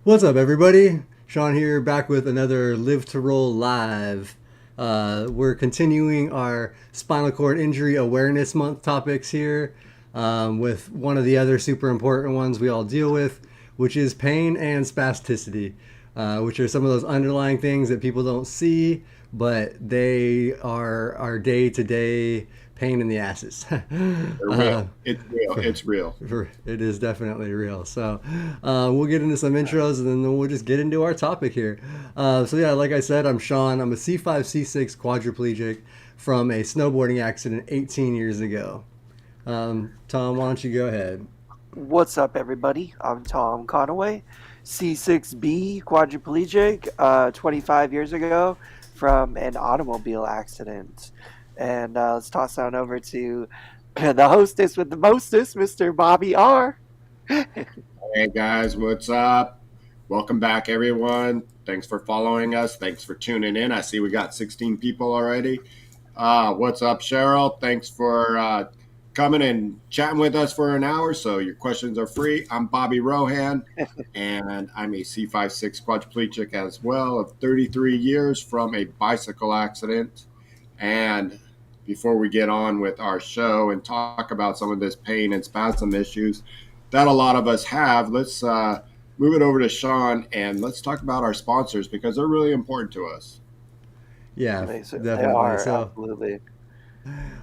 What's up, everybody? Shawn here, back with another Live to Roll Live. We're continuing our spinal cord injury awareness month topics here with one of the other super important ones we all deal with, which is pain and spasticity, which are some of those underlying things that people don't see, but they are our day to day pain in the asses. They're real. It's real. for, It's real. it is definitely real. So we'll get into some intros and then we'll just get into our topic here. So yeah, like I said, I'm Shawn. I'm a C5, C6 quadriplegic from a snowboarding accident 18 years ago. Tom, why don't you go ahead? What's up, everybody? I'm Tom Conaway, C6B quadriplegic, 25 years ago from an automobile accident. And let's toss on over to the hostess with the mostest, Mr. Bobby R. Hey guys, what's up? Welcome back, everyone. Thanks for following us. Thanks for tuning in. I see we got 16 people already. What's up, Cheryl? Thanks for coming and chatting with us for an hour. So your questions are free. I'm Bobby Rohan, and I'm a C56 quadriplegic as well of 33 years from a bicycle accident. And before we get on with our show and talk about some of this pain and spasm issues that a lot of us have, let's move it over to Shawn and let's talk about our sponsors because they're really important to us. Yeah, They definitely. are, So absolutely.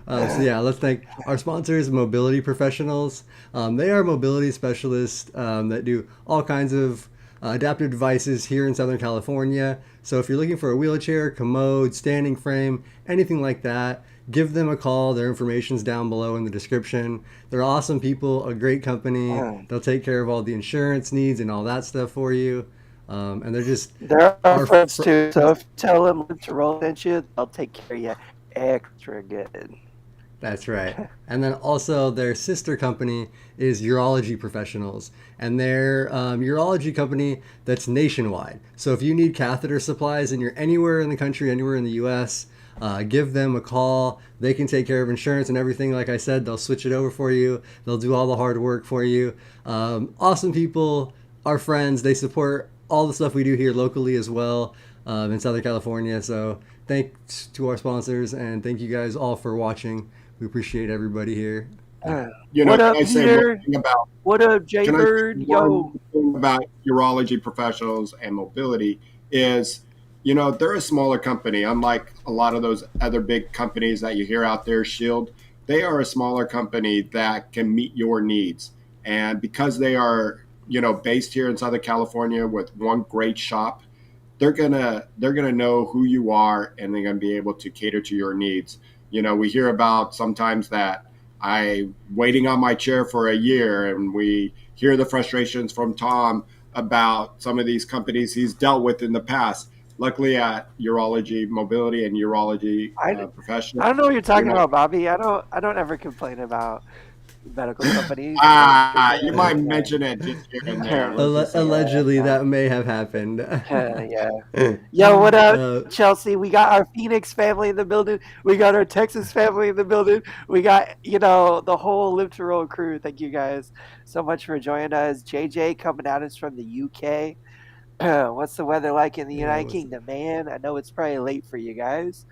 So yeah, let's thank our sponsors, Mobility Professionals. They are mobility specialists that do all kinds of adaptive devices here in Southern California. So if you're looking for a wheelchair, commode, standing frame, anything like that, give them a call. Their information's down below in the description. They're awesome people, a great company. They'll take care of all the insurance needs and all that stuff for you. And they're just They're our our friends too, so if you tell them to roll into you, they'll take care of you extra good. That's right. And then also their sister company is Urology Professionals, and they're urology company that's nationwide. So if you need catheter supplies and you're anywhere in the country, anywhere in the U.S., give them a call. They can take care of insurance and everything. Like I said, they'll switch it over for you. They'll do all the hard work for you. Awesome people, our friends. They support all the stuff we do here locally as well in Southern California. So thanks to our sponsors and thank you guys all for watching. We appreciate everybody here. You know, What can up, I say one Peter? thing about What up, can I say Jaybird? one Yo. thing about urology professionals and mobility is, they're a smaller company, unlike a lot of those other big companies that you hear out there, Shield. They are a smaller company that can meet your needs. And because they are, based here in Southern California with one great shop, they're gonna know who you are and they're gonna be able to cater to your needs. We hear about sometimes that I waiting on my chair for a year, and we hear the frustrations from Tom about some of these companies he's dealt with in the past. Luckily, at Urology Mobility and Urology I, Professional, I don't know what you're you're talking not. about, Bobby. I don't ever complain about medical companies. They're You might mention it just here and there. Let's just say that. Allegedly, that may have happened. yeah. Yo, what up, uh, Chelsea? We got our Phoenix family in the building. We got our Texas family in the building. We got, the whole Live to Roll crew. Thank you guys so much for joining us. JJ coming at us from the UK. What's the weather like in the yeah, United Kingdom, man? I know it's probably late for you guys.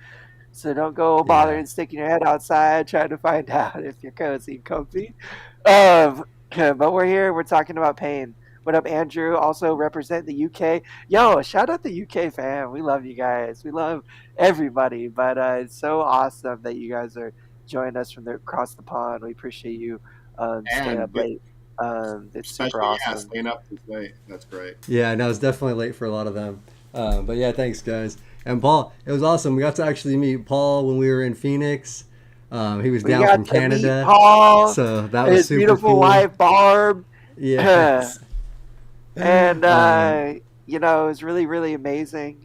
So don't go yeah. bothering sticking your head outside trying to find out if you're cozy and comfy. Um, but we're here. We're talking about pain. What up, Andrew? Also represent the UK. Yo, shout out the UK fam. We love you guys. We love everybody. But it's so awesome that you guys are joining us from across the pond. We appreciate you staying up And late. It's super especially, yeah, awesome. staying up this late. That's great. Yeah, no, it's definitely late for a lot of them. But yeah, thanks, guys. And Paul, it was awesome. We got to actually meet Paul when we were in Phoenix. He was We down from got to meet Canada, Paul so that and was his super beautiful cool. wife, Barb. Yes. And Um, it was really, really amazing.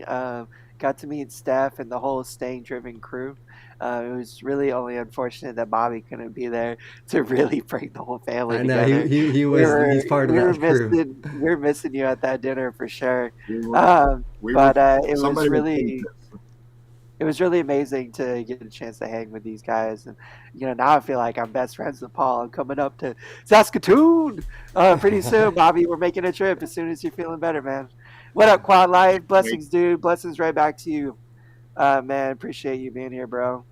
Got to meet Steph and the whole staying driven crew. It was really only unfortunate that Bobby couldn't be there to really bring the whole family I know he, together. he he was he's part of that crew. We were missing you at that dinner for sure. We were, Um, we were. but Somebody was saying it was really amazing to get a chance to hang with these guys. And now I feel like I'm best friends with Paul. I'm coming up to Saskatoon pretty soon, Bobby. We're making a trip as soon as you're feeling better, man. What up, Quad Life? Wait, Blessings, dude. Blessings right back to you, man. Appreciate you being here, bro.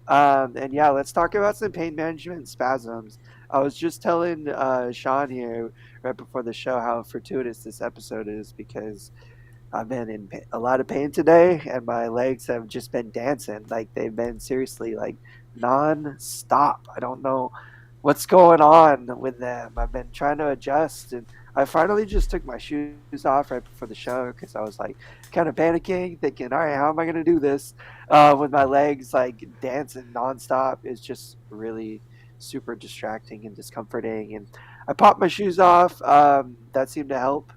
And yeah, let's talk about some pain management and spasms. I was just telling Shawn here right before the show how fortuitous this episode is because I've been in a lot of pain today, and my legs have just been dancing. Like they've been seriously like non-stop. I don't know what's going on with them. I've been trying to adjust, and I finally just took my shoes off right before the show because I was like kind of panicking, thinking, "All right, how am I going to do this with my legs like dancing non-stop?" It's just really super distracting and discomforting. And I popped my shoes off. That seemed to help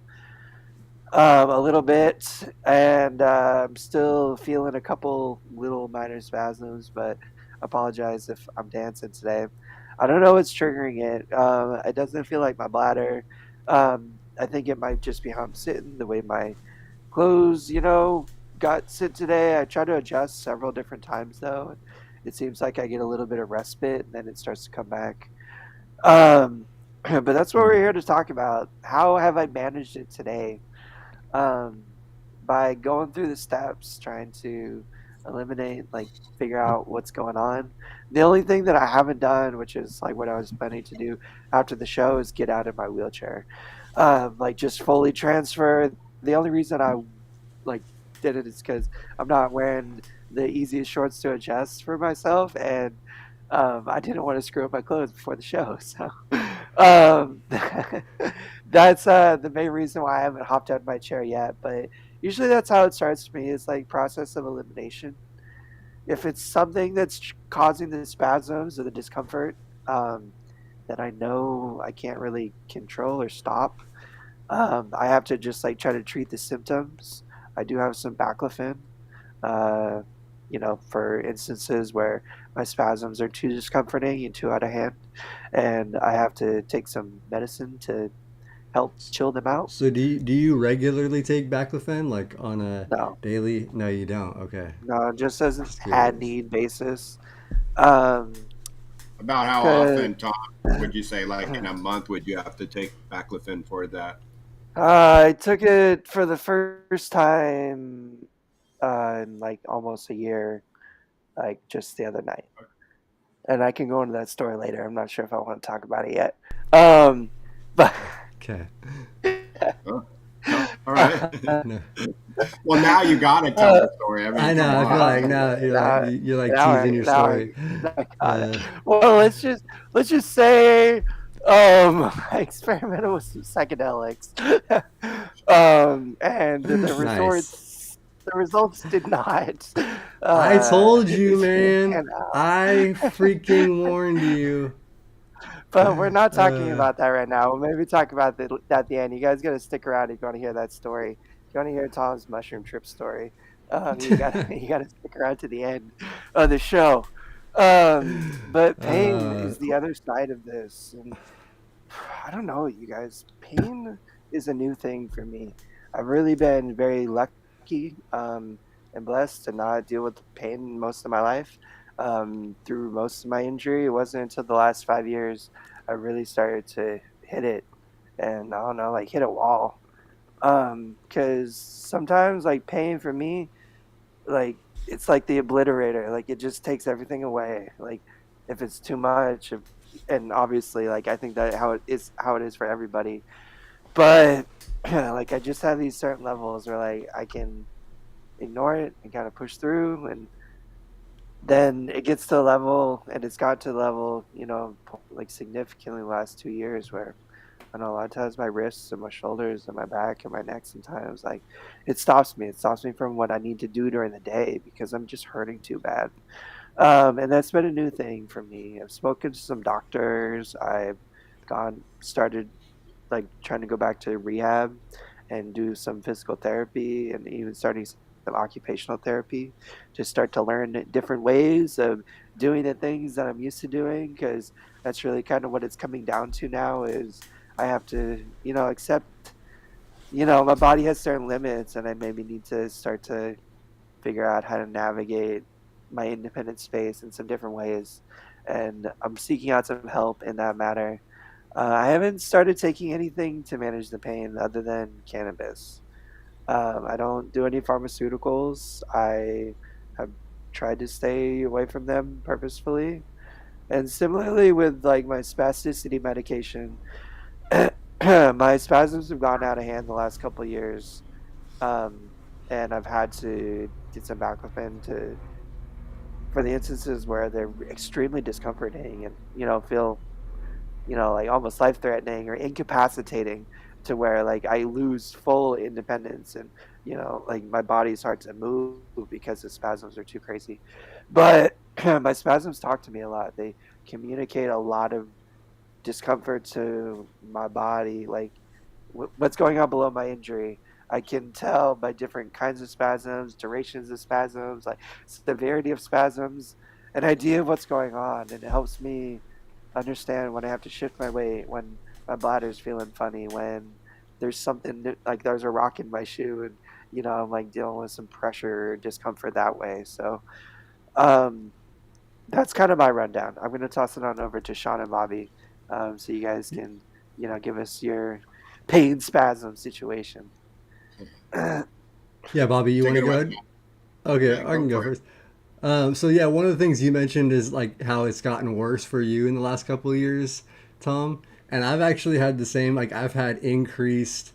a little bit, and I'm still feeling a couple little minor spasms, but apologize if I'm dancing today. I don't know what's triggering it. It doesn't feel like my bladder. I think it might just be how I'm sitting, the way my clothes, got sit today. I tried to adjust several different times though. It seems like I get a little bit of respite and then it starts to come back. But that's what we're here to talk about. How have I managed it today? um, by going through the steps, trying to eliminate, like, figure out what's going on. The only thing that I haven't done, which is like what I was planning to do after the show, is get out of my wheelchair, like just fully transfer. The only reason I like did it is because I'm not wearing the easiest shorts to adjust for myself, and I didn't want to screw up my clothes before the show. So um, that's the main reason why I haven't hopped out of my chair yet. But usually that's how it starts for me. It's like process of elimination. If it's something that's causing the spasms or the discomfort, um, that I know I can't really control or stop, I have to just like try to treat the symptoms. I do have some baclofen, uh, for instances where my spasms are too discomforting and too out of hand, and I have to take some medicine to help chill them out. So do you regularly take baclofen like on a No, daily? No, you don't. Okay, no, just as a just had curious. need basis. Um, about how 'Cause, often, Tom, would you say, like in a month, would you have to take baclofen for that? I took it for the first time in like almost a year, like just the other night. And I can go into that story later. I'm not sure if I want to talk about it yet. But Okay. Oh, no? All right. No, Well, now you got to tell uh, the story. I mean, I know. come I feel on. like now you're like now, you're like now, teasing I, your now, I, story. now I got it. Uh, Well, let's just say I experimented with some psychedelics, and nice. the results did not I told you, man. pan out. I freaking warned you. But we're not talking Uh, about that right now. We'll maybe talk about that at the end. You guys got to stick around if you want to hear that story. If you want to hear Tom's mushroom trip story, you got you got to stick around to the end of the show. But pain uh, is the other side of this, and I don't know, you guys. Pain is a new thing for me. I've really been very lucky and blessed to not deal with pain most of my life. Through most of my injury, it wasn't until the last 5 years I really started to hit it, and I don't know, like hit a wall. Because sometimes, like pain for me, like it's like the obliterator. Like it just takes everything away. Like if it's too much, and obviously, like I think that how it is for everybody. But like I just have these certain levels where like I can ignore it and kind of push through, and then it gets to a level, and it's got to a level, like significantly the last 2 years where I know a lot of times my wrists and my shoulders and my back and my neck sometimes like it stops me. It stops me from what I need to do during the day because I'm just hurting too bad. And that's been a new thing for me. I've spoken to some doctors. I've started like trying to go back to rehab and do some physical therapy and even starting some occupational therapy to start to learn different ways of doing the things that I'm used to doing, because that's really kind of what it's coming down to now is I have to, accept, my body has certain limits and I maybe need to start to figure out how to navigate my independent space in some different ways. And I'm seeking out some help in that matter. I haven't started taking anything to manage the pain other than cannabis. I don't do any pharmaceuticals. I have tried to stay away from them purposefully. And similarly with like my spasticity medication, my spasms have gone out of hand the last couple of years. Um, and I've had to get some baclofen to for the instances where they're extremely discomforting and feel like almost life threatening or incapacitating to where like I lose full independence and like my body's hard to move because the spasms are too crazy. But my spasms talk to me a lot. They communicate a lot of discomfort to my body, like what's going on below my injury. I can tell by different kinds of spasms, durations of spasms, like severity of spasms, an idea of what's going on, and it helps me understand when I have to shift my weight, when my bladder's feeling funny, when there's something like there's a rock in my shoe, and I'm like dealing with some pressure or discomfort that way. So um, that's kind of my rundown. I'm going to toss it on over to Shawn and Bobby, so you guys can give us your pain spasm situation. Yeah, Bobby, you Take want it to go away. ahead? Okay, Yeah, I go can go for it. first. So yeah, one of the things you mentioned is like how it's gotten worse for you in the last couple of years, Tom. And I've actually had the same. Like I've had increased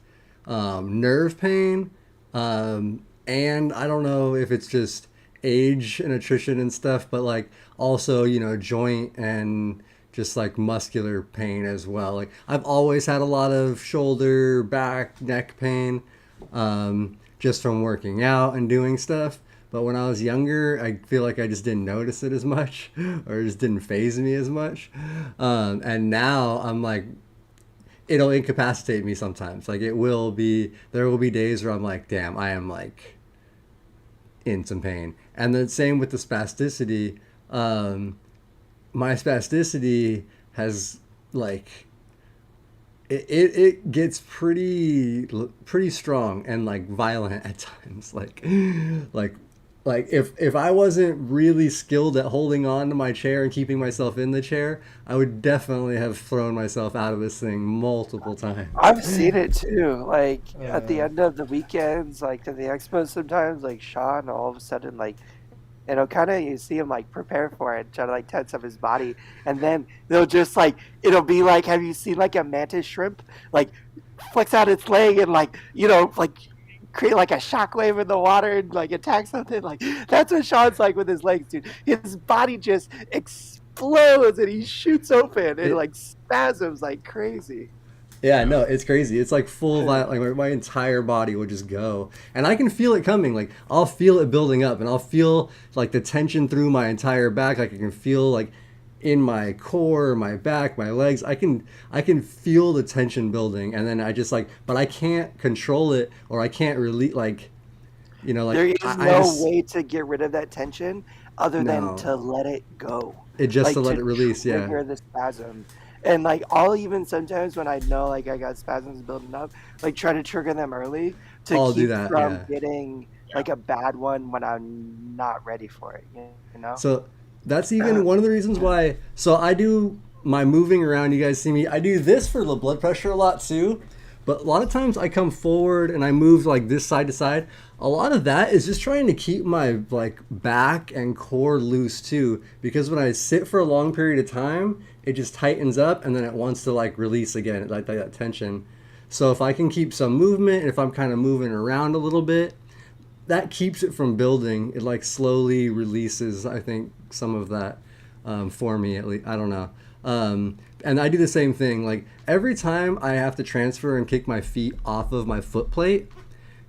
nerve pain, and I don't know if it's just age and attrition and stuff, but like also joint and just like muscular pain as well. Like I've always had a lot of shoulder, back, neck pain, just from working out and doing stuff. But when I was younger, I feel like I just didn't notice it as much, or it just didn't phase me as much. And now I'm like, it'll incapacitate me sometimes. Like there will be days where I'm like, damn, I am like in some pain. And then same with the spasticity. Um, my spasticity has like it gets pretty strong and like violent at times like if I wasn't really skilled at holding on to my chair and keeping myself in the chair, I would definitely have thrown myself out of this thing multiple times. I've seen it too. Like at the end of the weekends, like to the expos sometimes, like Shawn all of a sudden like kind of you see him like prepare for it, try to like tense up his body, and then they'll just like it'll be like, have you seen like a mantis shrimp like flex out its leg and like like create like a shockwave in the water and like attack something? Like that's what Shawn's like with his legs, dude. His body just explodes and he shoots open and it like spasms like crazy. Yeah, no, it's crazy. It's like full of like my entire body would just go, and I can feel it coming. Like I'll feel it building up, and I'll feel like the tension through my entire back. Like I can feel like in my core, my back, my legs. I can feel the tension building, and then I just like, but I can't control it, or I can't really like, like There is I no just way to get rid of that tension other than no. to let it go, It just to like let to it release. Yeah, trigger the spasm. And like I'll even sometimes when I know like I got spasms building up, like try to trigger them early to I'll do keep that. from Yeah. getting Yeah. like a bad one when I'm not ready for it, you know? So that's even one of the reasons why. So I do my moving around. You guys see me. I do this for the blood pressure a lot too. But a lot of times I come forward and I move like this side to side. A lot of that is just trying to keep my like back and core loose too. Because when I sit for a long period of time, it just tightens up and then it wants to like release again, like that tension. So if I can keep some movement, if I'm kind of moving around a little bit, that keeps it from building. It like slowly releases, I think, some of that for me at least. I don't know. And I do the same thing. Like every time I have to transfer and kick my feet off of my foot plate,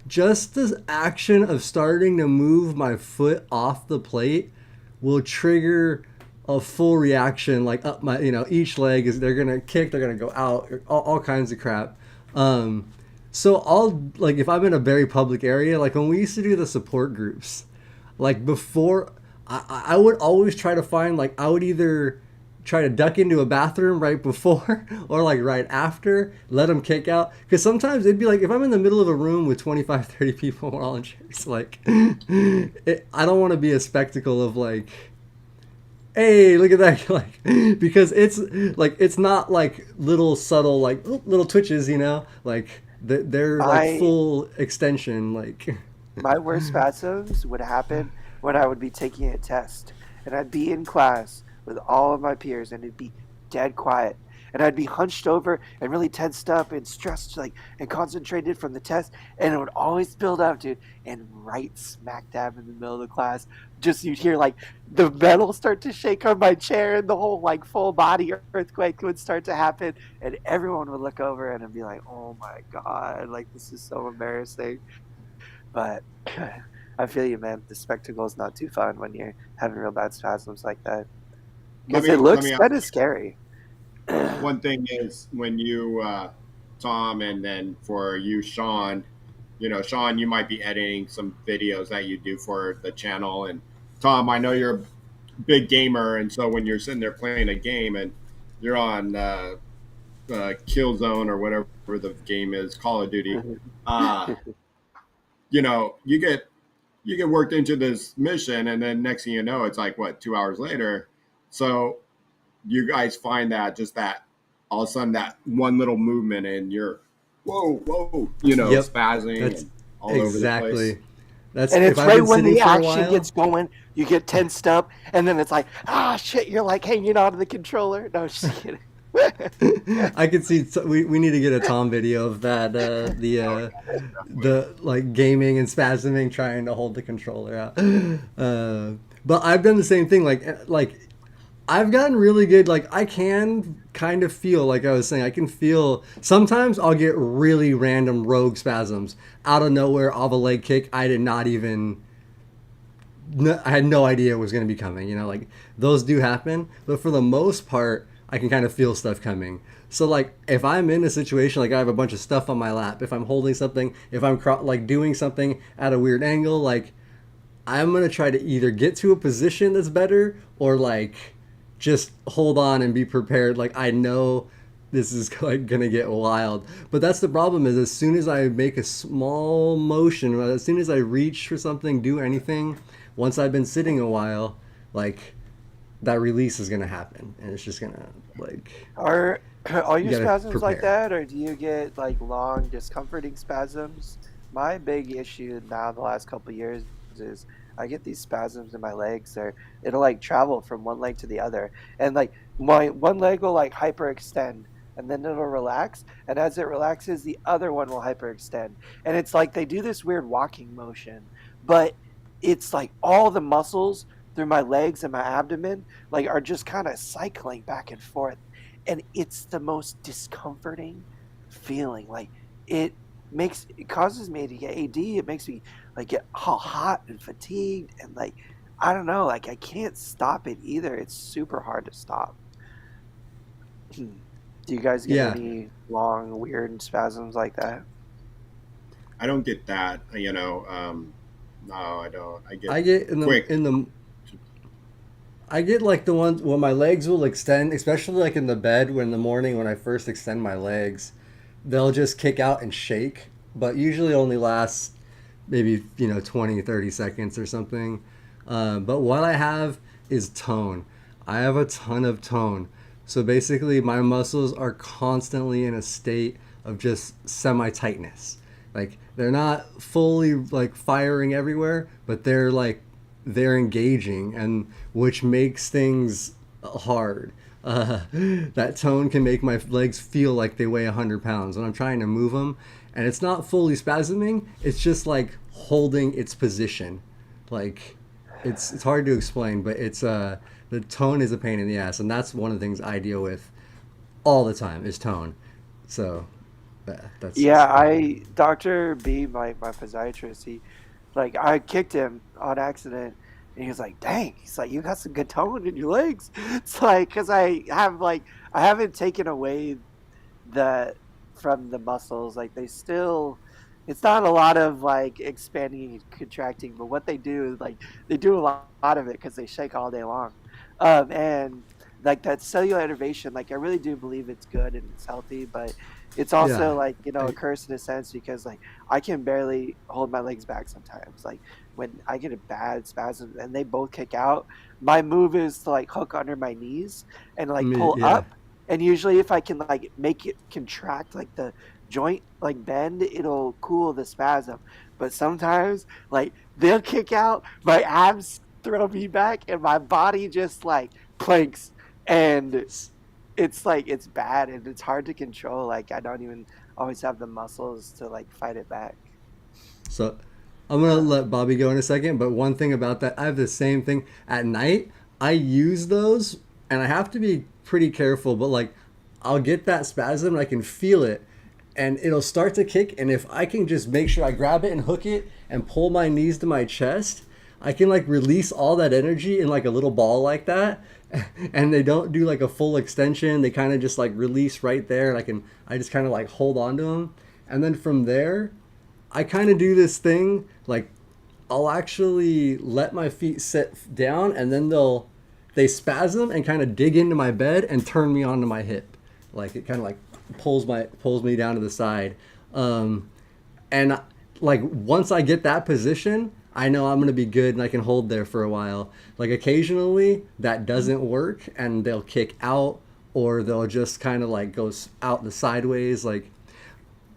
just the action of starting to move my foot off the plate will trigger a full reaction. Like up my, each leg is they're gonna kick, they're gonna go out, all kinds of crap. So I'll like if I'm in a very public area, like when we used to do the support groups, like before, I would always try to find like I would either try to duck into a bathroom right before or like right after, let them kick out. Because sometimes it'd be like if I'm in the middle of a room with 25, 30 people all in chairs, like I don't want to be a spectacle of like, hey, look at that, like, because it's not like little subtle like little twitches, like they're like I full extension, like. My worst spasms would happen when I would be taking a test and I'd be in class with all of my peers and it'd be dead quiet. And I'd be hunched over and really tensed up and stressed, like, and concentrated from the test. And it would always build up, dude. And right smack dab in the middle of the class, just you'd hear like the metal start to shake on my chair and the whole like full body earthquake would start to happen. And everyone would look over and I'd be like, oh my God, like, this is so embarrassing. But I feel you, man. The spectacle is not too fun when you're having real bad spasms like that Let because it me let looks me ask kind of scary. one thing is when you Tom, and then for you, Shawn, Shawn, you might be editing some videos that you do for the channel. And Tom, I know you're a big gamer, and so when you're sitting there playing a game and you're on Killzone or whatever the game is, Call of Duty, uh, you get worked into this mission, and then next thing you know, it's like what, 2 hours later. So you guys find that just that all of a sudden that one little movement and you're whoa, whoa, Yep, spazzing that's and all over the place. exactly. That's And if it's I've right been when sitting the for a action while. gets going, you get tensed up, and then it's like, ah, shit, you're like hanging onto the controller. No, just kidding. I could see we need to get a Tom video of that Oh yeah, definitely. the like gaming and spasming trying to hold the controller out. But I've done the same thing. Like I've gotten really good. Like I can kind of feel like I was saying. I can feel sometimes I'll get really random rogue spasms out of nowhere of a leg kick. I did not even. No, I had no idea it was going to be coming. Like those do happen, but for the most part, I can kind of feel stuff coming. So like if I'm in a situation like I have a bunch of stuff on my lap, if I'm holding something, if I'm like doing something at a weird angle, like I'm gonna try to either get to a position that's better or like just hold on and be prepared. Like I know this is like gonna get wild, but that's the problem. Is as soon as I make a small motion, or as soon as I reach for something, do anything, once I've been sitting a while, like that release is gonna happen, and it's just gonna like Are all you your gotta spasms like prepare. that, or do you get like long, discomforting spasms? My big issue now the last couple of years is I get these spasms in my legs, or it'll like travel from one leg to the other, and like my one leg will like hyperextend, and then it'll relax, and as it relaxes, the other one will hyperextend, and it's like they do this weird walking motion, but it's like all the muscles through my legs and my abdomen like are just kind of cycling back and forth, and it's the most discomforting feeling. Like it it causes me to get AD. It makes me like get all hot and fatigued, and like I don't know, like I can't stop it either. It's super hard to stop. Do you guys get Yeah, any long weird spasms like that? I don't get that, no, I don't. I get I get in the quick. in the I get like the ones when my legs will extend, especially like in the bed when in the morning when I first extend my legs, they'll just kick out and shake, but usually only lasts maybe 20, 30 seconds or something. But what I have is tone. I have a ton of tone. So basically my muscles are constantly in a state of just semi tightness. Like they're not fully like firing everywhere, but they're engaging, and which makes things hard. That tone can make my legs feel like they weigh 100 pounds when I'm trying to move them, and it's not fully spasming. It's just like holding its position. Like it's hard to explain, but it's the tone is a pain in the ass, and that's one of the things I deal with all the time is tone. So that's Yeah, just I Dr. B, my physiatrist, he like I kicked him on accident, and he was like, "Dang," he's like, "You got some good tone in your legs." It's like because I haven't taken away the from the muscles, like they still. It's not a lot of like expanding and contracting, but what they do is like they do a lot of it because they shake all day long, and like that cellular innervation, like I really do believe it's good and it's healthy, but it's Yeah. also like, a I, curse in a sense because like I can barely hold my legs back sometimes. Like when I get a bad spasm and they both kick out, my move is to like hook under my knees and like me, pull yeah. up. And usually if I can like make it contract like the joint like bend, it'll cool the spasm. But sometimes like they'll kick out, my abs throw me back and my body just like planks, and it's like it's bad and it's hard to control. Like I don't even always have the muscles to like fight it back. So I'm gonna Uh, let Bobby go in a second, but one thing about that, I have the same thing at night. I use those, and I have to be pretty careful. But like, I'll get that spasm, and I can feel it, and it'll start to kick. And if I can just make sure I grab it and hook it and pull my knees to my chest, I can like release all that energy in like a little ball like that. And they don't do like a full extension. They kind of just like release right there, and I just kind of like hold on to them, and then from there I kind of do this thing like I'll actually let my feet sit down and then they spasm and kind of dig into my bed and turn me onto my hip. Like it kind of like pulls me down to the side. Um, and like once I get that position, I know I'm gonna be good and I can hold there for a while. Like occasionally that doesn't work and they'll kick out or they'll just kind of like out the sideways. Like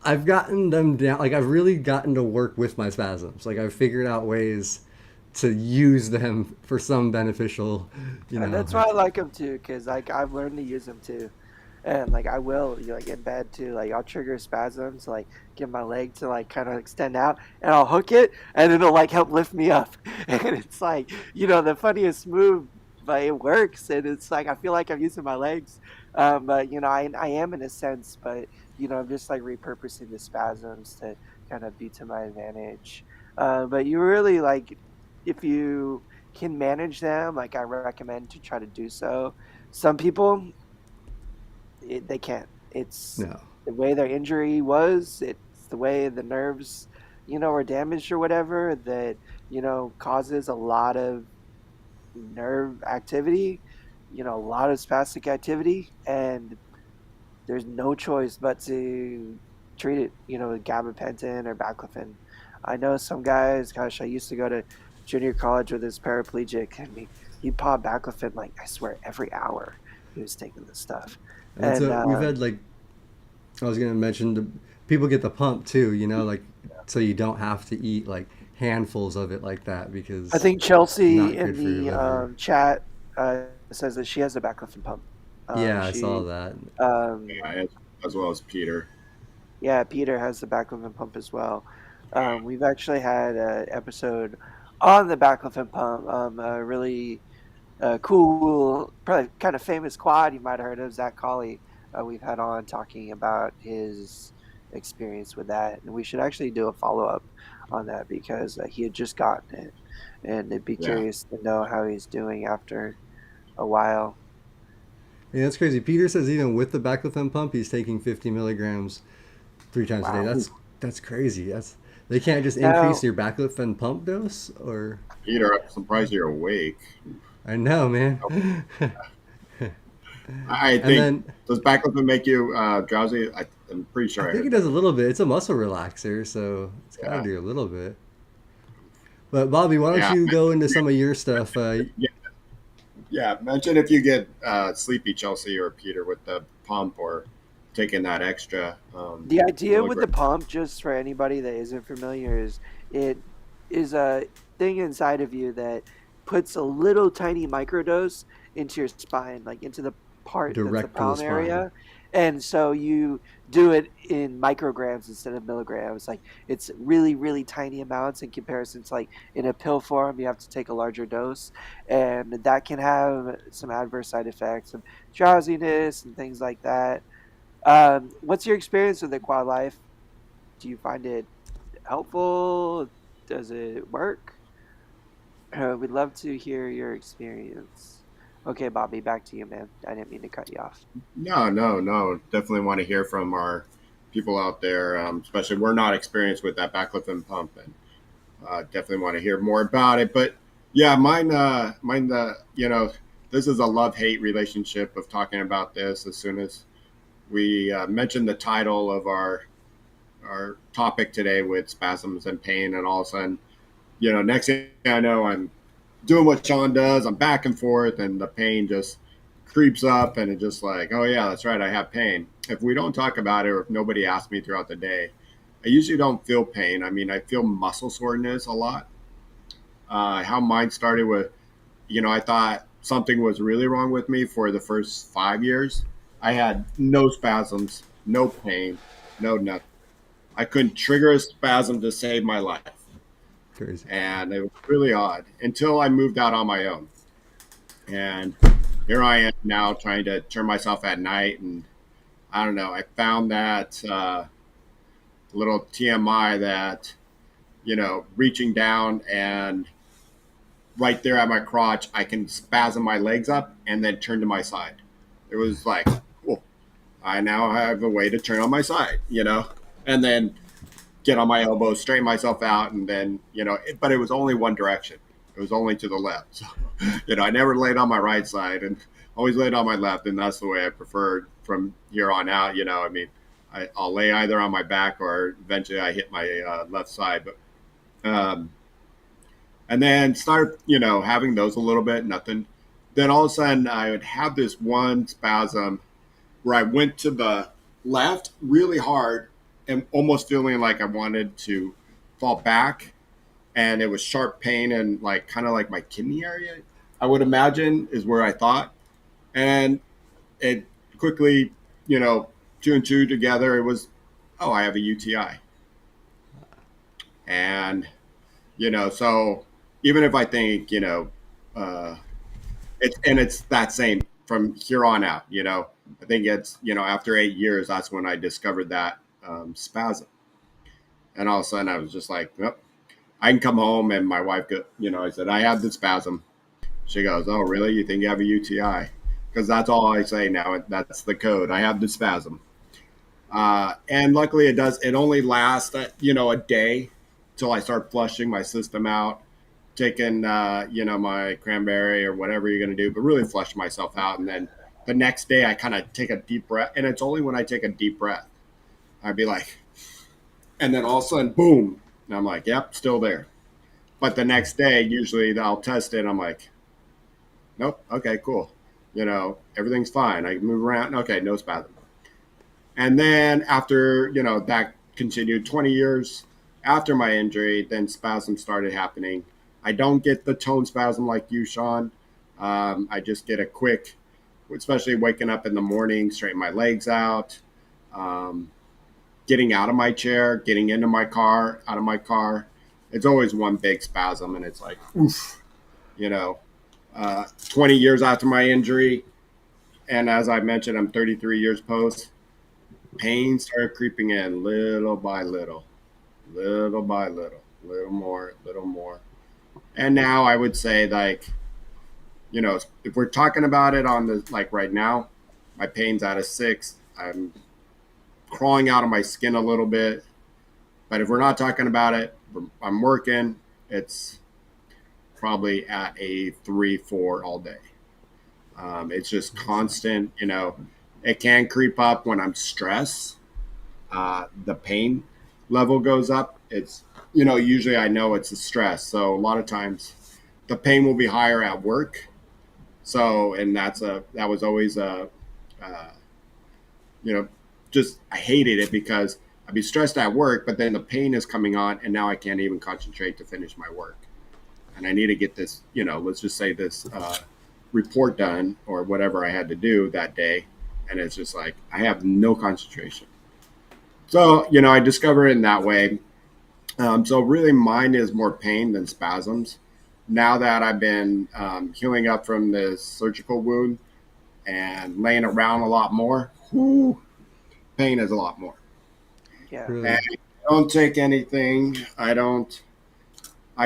I've gotten them down. Like I've really gotten to work with my spasms. Like I've figured out ways to use them for some beneficial, you and know. that's why I like them too, because like I've learned to use them too. And like I will, like in bed too. Like I'll trigger spasms, like get my leg to like kind of extend out, and I'll hook it, and it'll like help lift me up. And it's like the funniest move, but it works. And it's like I feel like I'm using my legs, but I am in a sense, but I'm just like repurposing the spasms to kind of be to my advantage. But you really like if you can manage them, like I recommend to try to do so. Some people they can't. It's No. the way their injury was. It's the way the nerves, are damaged or whatever that causes a lot of nerve activity. A lot of spastic activity, and there's no choice but to treat it. With gabapentin or baclofen. I know some guys. Gosh, I used to go to junior college with this paraplegic, and he popped baclofen like I swear every hour he was taking this stuff, And that's and what we've had. Like I was gonna mention, people get the pump too. You know, like so you don't have to eat like handfuls of it like that I because think Chelsea not in good for your the liver. chat says that she has a baclofen pump. Yeah, I saw She, that. um, Yeah, as well as Peter. yeah, Peter has the baclofen pump as well. We've actually had an episode on the baclofen pump. A really cool, probably kind of famous quad you might have heard of, Zach Colley. We've had on talking about his experience with that, and we should actually do a follow up on that because he had just gotten it, and it'd be Yeah. curious to know how he's doing after a while. Yeah, that's crazy. Peter says even with the baclofen pump, he's taking 50 milligrams 3 times a day. Wow. That's crazy. That's They can't just increase Now, your baclofen pump dose, or Peter, I'm surprised you're awake. I know, man. I And think, then does baclofen make you drowsy? I'm pretty I sure I think it heard does that. a little bit. It's a muscle relaxer, so it's got to Yeah. do a little bit. But Bobby, why don't Yeah. you go into some of your stuff? Yeah. Yeah. Mention if you get sleepy, Chelsea or Peter, with the pump or taking that extra the idea with the milligram. pump, just for anybody that isn't familiar, is it is a thing inside of you that puts a little tiny microdose into your spine, like into the part that's the Direct to the palm spine. area. And so you do it in micrograms instead of milligrams. Like it's really, really tiny amounts in comparison to like in a pill form, you have to take a larger dose. And that can have some adverse side effects, some drowsiness and things like that. What's your experience with the quad life? Do you find it helpful? Does it work? We'd love to hear your experience. Okay, Bobby, back to you, man. I didn't mean to cut you off. No, no, no. Definitely want to hear from our people out there, especially we're not experienced with that baclofen pump, and definitely want to hear more about it. But yeah, mine, this is a love-hate relationship of talking about this. As soon as we mentioned the title of our topic today with spasms and pain, and all of a sudden, next thing I know, I'm doing what Shawn does. I'm back and forth, and the pain just creeps up, and it's just like, oh yeah, that's right, I have pain. If we don't talk about it, or if nobody asks me throughout the day, I usually don't feel pain. I mean, I feel muscle soreness a lot. How mine started with, I thought something was really wrong with me for the first 5 years. I had no spasms, no pain, no nothing. I couldn't trigger a spasm to save my life. Crazy. And it was really odd until I moved out on my own. And here I am now trying to turn myself at night. And I don't know, I found that little TMI that, reaching down and right there at my crotch, I can spasm my legs up and then turn to my side. It was like, cool. I now have a way to turn on my side, and then get on my elbow, straighten myself out, and then, but it was only one direction. It was only to the left. So, I never laid on my right side and always laid on my left. And that's the way I preferred from here on out. I mean, I'll lay either on my back or eventually I hit my left side. But, and then start, having those a little bit, nothing. Then all of a sudden I would have this one spasm where I went to the left really hard and almost feeling like I wanted to fall back. And it was sharp pain and like kind of like my kidney area, I would imagine, is where I thought. And it quickly, two and two together, it was, oh, I have a UTI. And, so even if I think, it's that same from here on out, I think it's, after 8 years, that's when I discovered that spasm. And all of a sudden I was just like, nope, I can come home. And my wife, I said, I have the spasm. She goes, oh, really? You think you have a UTI? Because that's all I say now. That's the code. I have the spasm. And luckily it only lasts, a day till I start flushing my system out, taking, my cranberry or whatever you're going to do, but really flush myself out. And then the next day I kind of take a deep breath. And it's only when I take a deep breath, I'd be like, and then all of a sudden, boom. And I'm like, yep, still there. But the next day, usually I'll test it. And I'm like, nope. Okay, cool. Everything's fine. I can move around. Okay, no spasm. And then after, that continued 20 years after my injury, then spasms started happening. I don't get the tone spasm like you, Shawn. I just get a quick, especially waking up in the morning, straighten my legs out, getting out of my chair, getting into my car, out of my car. It's always one big spasm, and it's like, oof, 20 years after my injury. And as I mentioned, I'm 33 years post. Pain started creeping in little by little, little by little, little more, little more. And now I would say, like, if we're talking about it on the, like right now, my pain's at a 6. I'm crawling out of my skin a little bit. But if we're not talking about it, I'm working, it's probably at a 3, 4 all day. It's just constant, it can creep up when I'm stressed. The pain level goes up. It's, usually I know it's a stress. So a lot of times the pain will be higher at work. So, and that was always just, I hated it because I'd be stressed at work, but then the pain is coming on and now I can't even concentrate to finish my work. And I need to get this, let's just say this report done or whatever I had to do that day. And it's just like, I have no concentration. So, I discover it in that way. So really mine is more pain than spasms. Now that I've been healing up from this surgical wound and laying around a lot more, pain is a lot more. Yeah. Really? And I don't take anything. I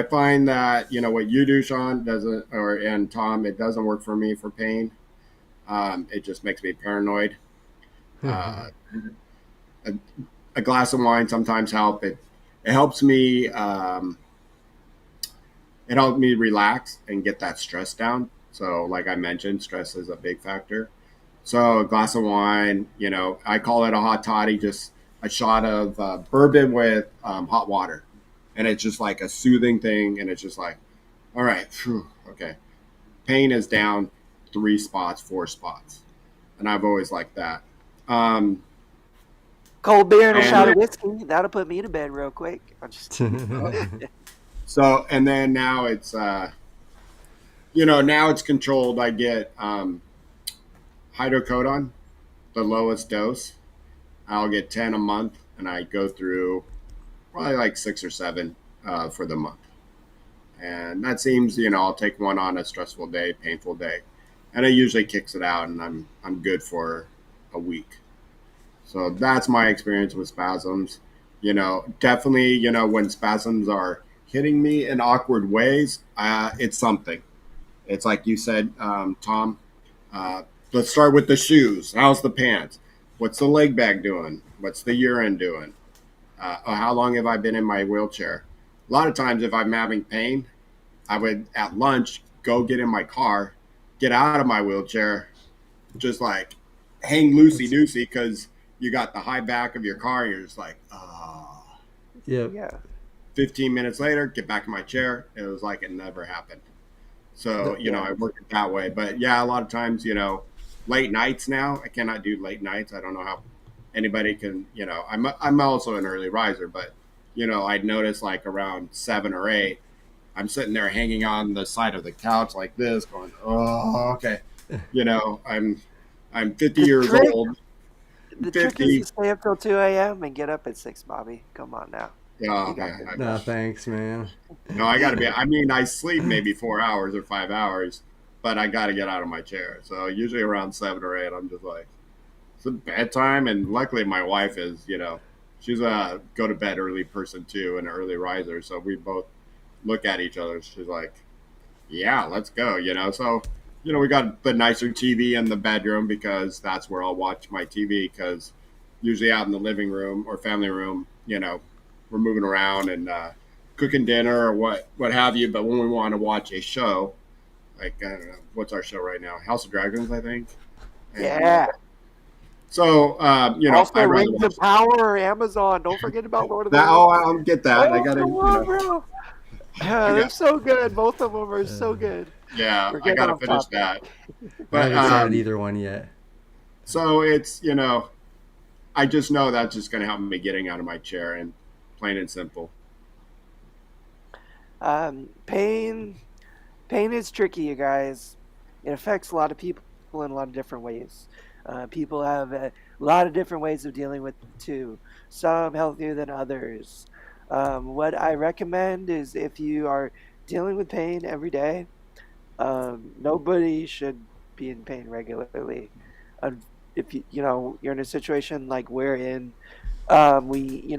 find that, what you do, Shawn, doesn't, and Tom, it doesn't work for me for pain. It just makes me paranoid. A, a glass of wine sometimes help. It helps me. It helps me relax and get that stress down. So, like I mentioned, stress is a big factor. So, a glass of wine, I call it a hot toddy, just a shot of bourbon with hot water. And it's just like a soothing thing. And it's just like, all right, phew, okay. Pain is down 3 spots, 4 spots. And I've always liked that. Um, Cold beer and a shot and of whiskey. That'll put me to bed real quick. I'm just so, and then now now it's controlled. I get hydrocodone, the lowest dose. I'll get 10 a month, and I go through probably like 6 or 7 for the month. And that seems, I'll take one on a stressful day, painful day, and it usually kicks it out, and I'm good for a week. So that's my experience with spasms. Definitely, when spasms are hitting me in awkward ways, it's something. It's like you said, Tom. Uh, let's start with the shoes. How's the pants? What's the leg bag doing? What's the urine doing? How long have I been in my wheelchair? A lot of times, if I'm having pain, I would at lunch go get in my car, get out of my wheelchair, just like hang loosey goosey because you got the high back of your car. And you're just like, oh. Yep. yeah. 15 minutes later, get back in my chair. It was like it never happened. So, Yeah. I work it that way. But yeah, a lot of times, late nights now, I cannot do late nights. I don't know how anybody can, I'm also an early riser, but, I'd notice like around 7 or 8, I'm sitting there hanging on the side of the couch like this, going, oh, okay. I'm 50 The years trick old, the trick is to 50. stay up till 2 a.m. and get up at 6, Bobby. Come on now. Oh, You got man. this. No, thanks, man. No, I got to be. I mean, I sleep maybe 4 hours or 5 hours, but I got to get out of my chair. So usually around 7 or 8, I'm just like, it's a bedtime. And luckily, my wife is, she's a go to bed early person too, an early riser. So we both look at each other. She's like, yeah, let's go, So, we got the nicer TV in the bedroom because that's where I'll watch my TV because usually out in the living room or family room, we're moving around and cooking dinner or what have you. But when we want to watch a show, like I don't know, what's our show right now? House of Dragons, I think. And Yeah. so Also, I'd rather Rings of watch Power or Amazon. Don't forget about Lord of the that. Oh, Rings. I'll get that. I Oh, gotta, come on, bro. I Yeah, they're got, so good. Both of them are so Uh, good. yeah, We're I getting gotta off finish topic. that. I But haven't started either one yet. so it's I just know that's just gonna help me getting out of my chair and plain and simple. Pain. Pain is tricky, you guys. It affects a lot of people in a lot of different ways. People have a lot of different ways of dealing with it too. Some healthier than others. What I recommend is if you are dealing with pain every day, nobody should be in pain regularly. If you're in a situation like we're in, we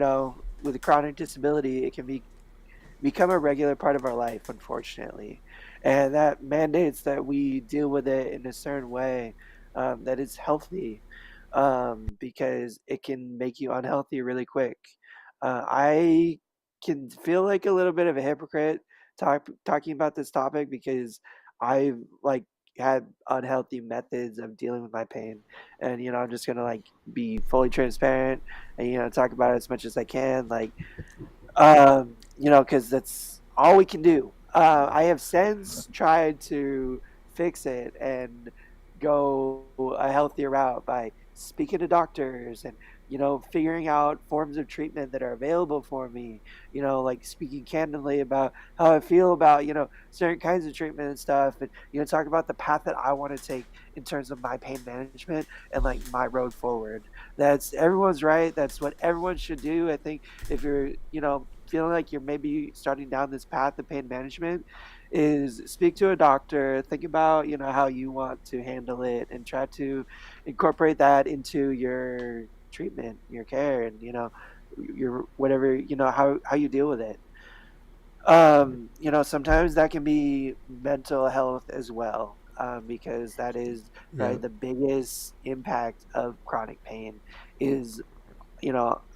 with a chronic disability, it can become a regular part of our life, unfortunately. And that mandates that we deal with it in a certain way that is healthy because it can make you unhealthy really quick. I can feel like a little bit of a hypocrite talking about this topic because I've like had unhealthy methods of dealing with my pain, and I'm just gonna like be fully transparent and talk about it as much as I can. Like because that's all we can do. I have since tried to fix it and go a healthier route by speaking to doctors and figuring out forms of treatment that are available for me. Like speaking candidly about how I feel about certain kinds of treatment and stuff, and talk about the path that I want to take in terms of my pain management and like my road forward. That's everyone's right. That's what everyone should do. I think if you're feeling like you're maybe starting down this path of pain management, is speak to a doctor, think about how you want to handle it, and try to incorporate that into your treatment, your care, and your whatever how you deal with it. Sometimes that can be mental health as well, because that is probably Yep. the biggest impact of chronic pain is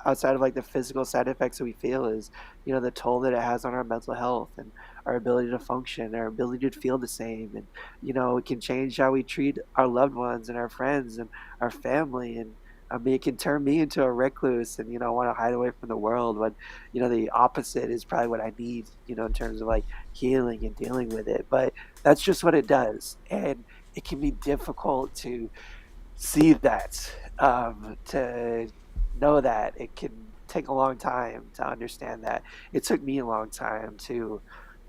outside of like the physical side effects that we feel is the toll that it has on our mental health and our ability to function, our ability to feel the same. And, it can change how we treat our loved ones and our friends and our family. And I mean, it can turn me into a recluse and, want to hide away from the world when, the opposite is probably what I need, in terms of like healing and dealing with it. But that's just what it does. And it can be difficult to see that, to know that. It can take a long time to understand that. It took me a long time too.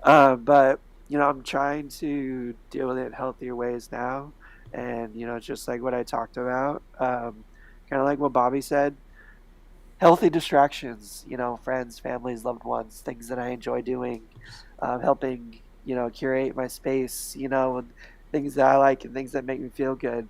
But, I'm trying to deal with it in healthier ways now. And, just like what I talked about, kind of like what Bobby said, healthy distractions, friends, families, loved ones, things that I enjoy doing, helping, curate my space, and things that I like and things that make me feel good.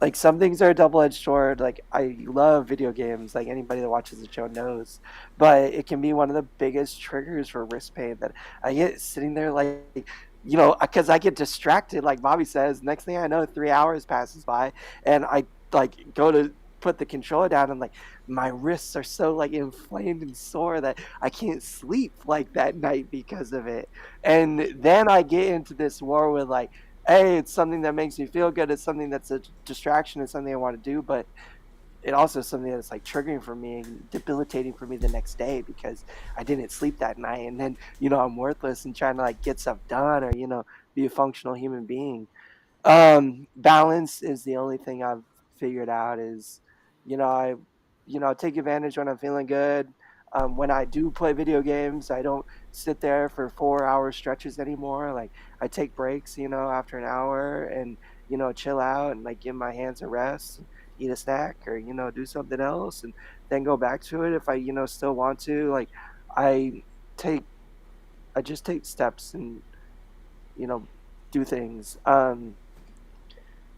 Like some things are a double-edged sword. Like I love video games, like anybody that watches the show knows, but it can be one of the biggest triggers for wrist pain that I get sitting there like, because I get distracted, like Bobby says. Next thing I know, 3 hours passes by, and I like go to put the controller down, and like my wrists are so like inflamed and sore that I can't sleep like that night because of it. And then I get into this war with like, hey, it's something that makes me feel good. It's something that's a distraction. It's something I want to do, but it also is something that's like triggering for me and debilitating for me the next day because I didn't sleep that night. And then, I'm worthless and trying to like get stuff done or, be a functional human being. Balance is the only thing I've figured out is, I, take advantage when I'm feeling good. When I do play video games, I don't sit there for 4 hour stretches anymore. Like I take breaks, after an hour and, chill out and like give my hands a rest, eat a snack or, do something else and then go back to it if I, still want to. Like I take, I just take steps and, you know, do things.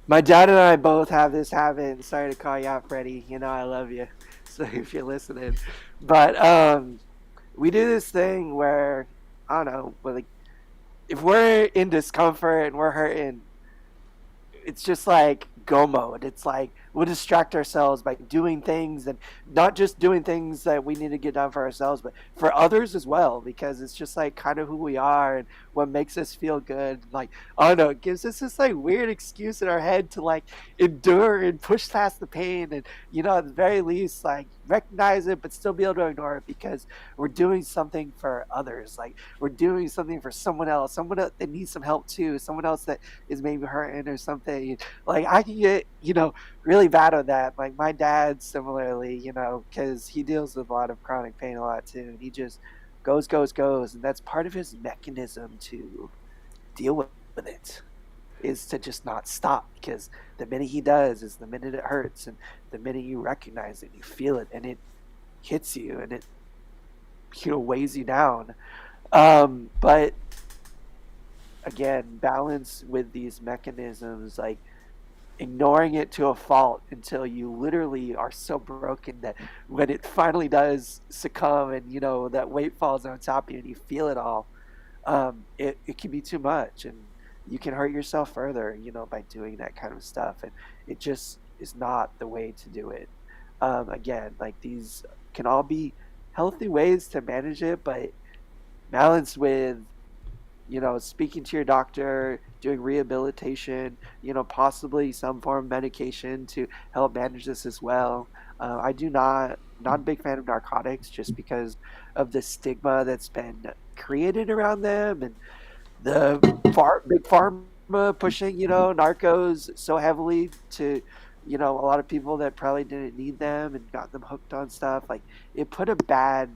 My dad and I both have this habit. And sorry to call you out, Freddie. I love you. So if you're listening, but we do this thing where I don't know, but like if we're in discomfort and we're hurting, it's just like go mode. It's like we'll distract ourselves by doing things and not just doing things that we need to get done for ourselves, but for others as well, because it's just like kind of who we are and what makes us feel good. Like, I don't know, it gives us this like weird excuse in our head to like endure and push past the pain and, at the very least, like recognize it, but still be able to ignore it because we're doing something for others. Like, we're doing something for someone else that needs some help too, someone else that is maybe hurting or something. Like I can get, really bad on that. Like my dad similarly, because he deals with a lot of chronic pain a lot too. And he just goes. And that's part of his mechanism to deal with it is to just not stop because the minute he does is the minute it hurts and the minute you recognize it, you feel it and it hits you and it, weighs you down. But again, balance with these mechanisms, like ignoring it to a fault until you literally are so broken that when it finally does succumb and that weight falls on top of you and you feel it all, it can be too much and you can hurt yourself further, by doing that kind of stuff. And it just is not the way to do it. Again, like these can all be healthy ways to manage it, but balance with speaking to your doctor, doing rehabilitation, possibly some form of medication to help manage this as well. I do not a big fan of narcotics just because of the stigma that's been created around them and the big pharma pushing, narcos so heavily to, a lot of people that probably didn't need them and got them hooked on stuff. Like it put a bad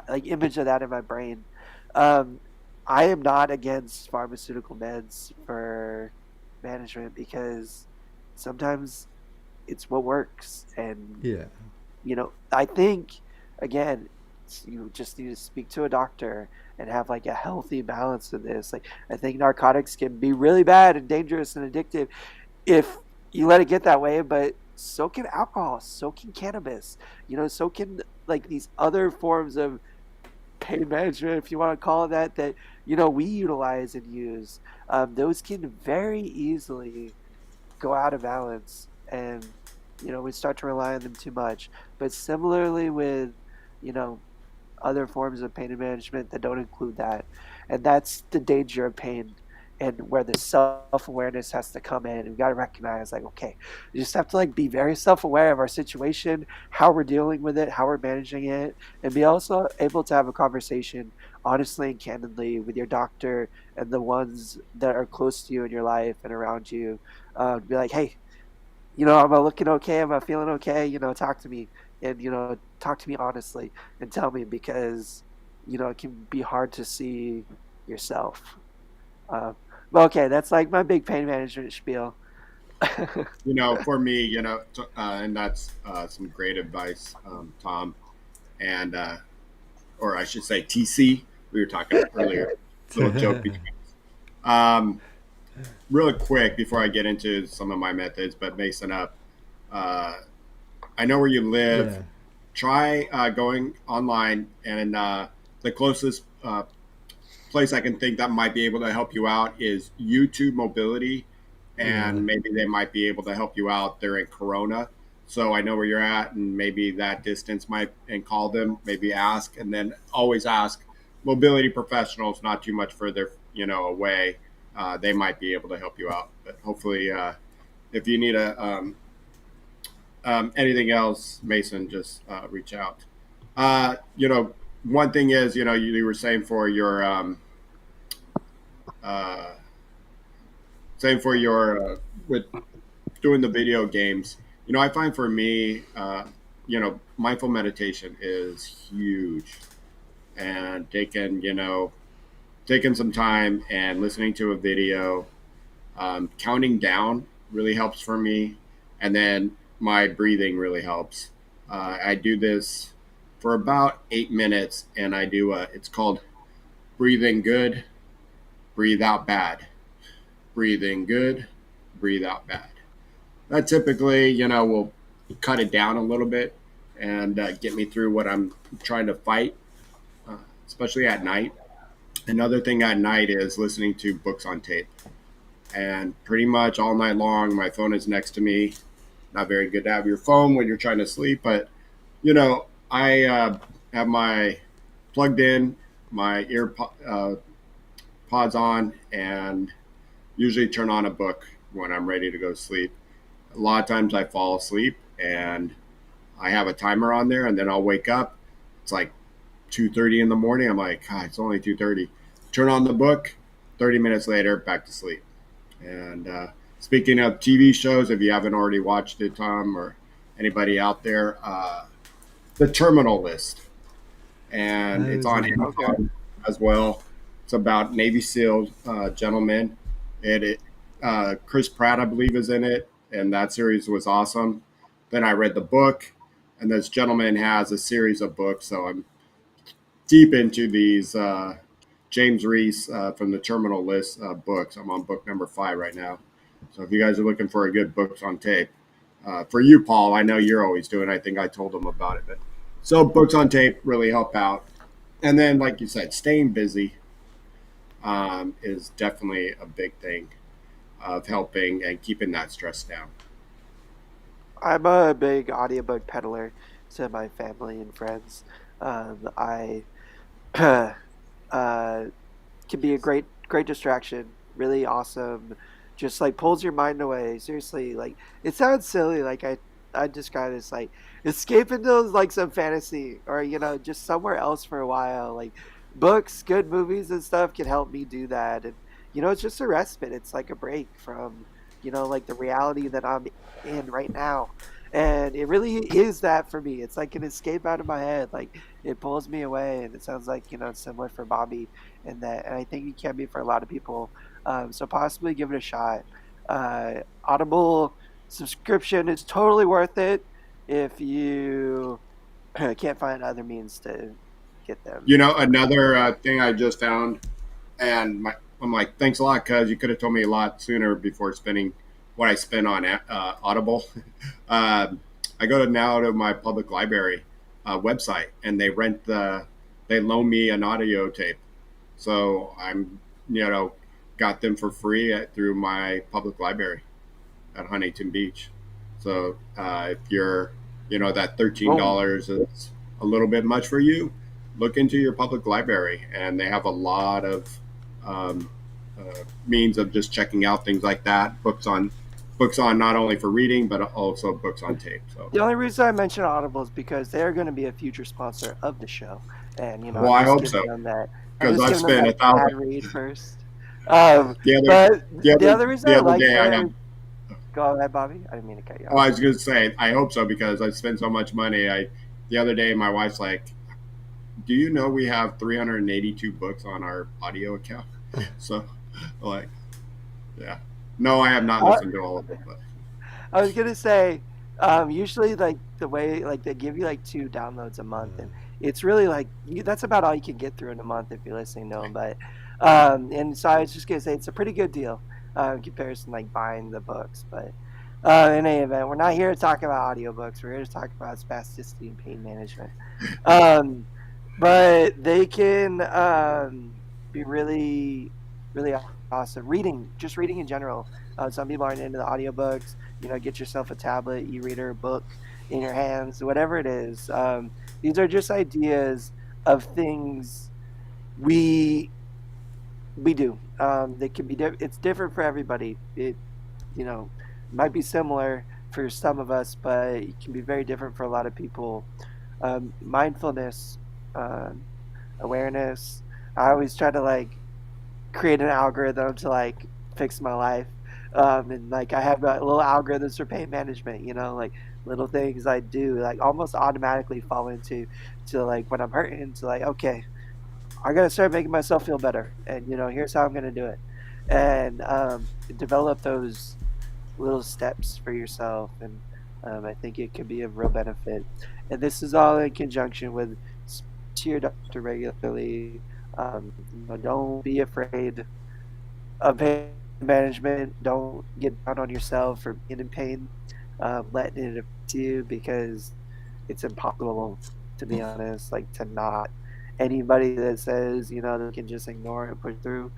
like image of that in my brain. Um, I am not against pharmaceutical meds for management because sometimes it's what works. And, Yeah. I think, again, you just need to speak to a doctor and have like a healthy balance of this. Like, I think narcotics can be really bad and dangerous and addictive if you let it get that way, but so can alcohol, so can cannabis, so can like these other forms of pain management, if you want to call it that, that we utilize and use. Those can very easily go out of balance, and we start to rely on them too much. But similarly with you know other forms of pain management that don't include that, And that's the danger of pain and where the self-awareness has to come in. We got to recognize like, okay, you just have to like be very self-aware of our situation, how we're dealing with it, how we're managing it, and be also able to have a conversation honestly and candidly with your doctor and the ones that are close to you in your life and around you. Be like, hey, am I looking okay? Am I feeling okay? Talk to me, and talk to me honestly and tell me, because it can be hard to see yourself. Um, but okay, that's like my big pain management spiel. For me, and that's some great advice, Tom, and or I should say TC. We were talking earlier, little joke between us. Real quick before I get into some of my methods, but Mason up. Uh, I know where you live. Yeah. Try going online, and the closest place I can think that might be able to help you out is YouTube Mobility, Yeah. and maybe they might be able to help you out. They're in Corona, so I know where you're at, and maybe that distance might, and call them, maybe ask, and then always ask mobility professionals not too much further, away. They might be able to help you out, but hopefully, if you need anything else, Mason, just reach out. One thing is, you were saying for your uh, with doing the video games. I find for me, mindful meditation is huge, and taking some time and listening to a video, counting down really helps for me, and then my breathing really helps. I do this for about 8 minutes, and I do it's called breathe in good, breathe out bad, breathe in good, breathe out bad. That typically, will cut it down a little bit and get me through what I'm trying to fight, uh, especially at night. Another thing at night is listening to books on tape. And pretty much all night long, my phone is next to me. Not very good to have your phone when you're trying to sleep, but I have my plugged in, my ear pods on, and usually turn on a book when I'm ready to go to sleep. A lot of times I fall asleep, and I have a timer on there, and then I'll wake up. It's like 2:30 in the morning. I'm like, God, it's only 2:30. Turn on the book. 30 minutes later, back to sleep. And speaking of TV shows, if you haven't already watched it, Tom, or anybody out there, the Terminal List, and That it's is on a Okay. Amazon as well. It's about Navy SEAL gentlemen. Chris Pratt, I believe, is in it, and that series was awesome. Then I read the book, and this gentleman has a series of books, so I'm deep into these James Reese from the Terminal List books. I'm on book number 5 right now. So if you guys are looking for a good books on tape, for you, Paul, I know you're always doing. I think I told them about it, but so books on tape really help out. And then, like you said, staying busy is definitely a big thing of helping and keeping that stress down. I'm a big audiobook peddler to my family and friends. I uh, can be a great distraction. Really awesome. Just like pulls your mind away. Seriously, like it sounds silly. Like I describe it as like escape into like some fantasy, or just somewhere else for a while. Like books, good movies and stuff can help me do that. And it's just a respite. It's like a break from like the reality that I'm in right now. And it really is that for me. It's like an escape out of my head. Like it pulls me away, and it sounds like it's similar for Bobby, and I think it can be for a lot of people. So possibly give it a shot. Audible subscription is totally worth it if you can't find other means to get them. Another thing I just found, and I'm like, thanks a lot, cuz you could have told me a lot sooner before spending what I spent on Audible. um, I go now to my public library website, and they loan me an audio tape, so I'm got them for free through my public library at Huntington Beach. So if you're that Boom. $13 is a little bit much for you, look into your public library, and they have a lot of um, means of just checking out things like that. Books on not only for reading but also books on tape. So, The only reason I mention Audible is because they're going to be a future sponsor of the show, and well, I'm I just hope giving so them that. I'm because just I've giving them spent that a thousand. ad read first. Um, The other but the the other other reason the I other like day I have. their go ahead, Bobby. I didn't mean to cut you Oh, off. I was going to say I hope so because I spend so much money. I the other day my wife's like, "Do you know we have 382 books on our audio account?" So, like, yeah. No, I have not I, listened to all of them, but I was gonna say, usually like the way like they give you like 2 downloads a month, and it's really like that's about all you can get through in a month if you're listening to them. But and so I was just gonna say it's a pretty good deal in comparison to like buying the books. But in any event, we're not here to talk about audiobooks. We're here to talk about spasticity and pain management. Um, but they can be really, really awesome. Just reading in general. Some people aren't into the audiobooks. Get yourself a tablet, e-reader, book in your hands, whatever it is. These are just ideas of things we we do. They can be. It's different for everybody. It you know might be similar for some of us, but it can be very different for a lot of people. Mindfulness, um, awareness. I always try to like create an algorithm to like fix my life. And like I have little algorithms for pain management, like little things I do, like almost automatically fall into to like when I'm hurting to like, okay, I gotta start making myself feel better. And here's how I'm gonna do it. And develop those little steps for yourself. And I think it can be of real benefit. And this is all in conjunction with to your doctor regularly. Don't be afraid of pain management. Don't get down on yourself for being in pain, letting it affect you because it's impossible, to be honest. Like to not anybody that says they can just ignore it and push through,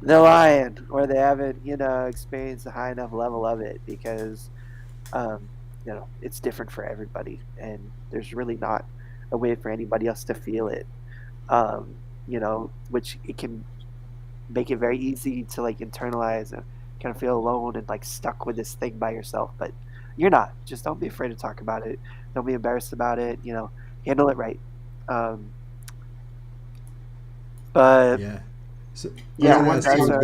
they're lying or they haven't experienced a high enough level of it because um, it's different for everybody and there's really not a way for anybody else to feel it. Which it can make it very easy to like internalize and kind of feel alone and like stuck with this thing by yourself. But you're not. Just don't be afraid to talk about it. Don't be embarrassed about it. Handle it right. Um, but Yeah. So I was you know, yeah, gonna one thing ask I that's was you. our.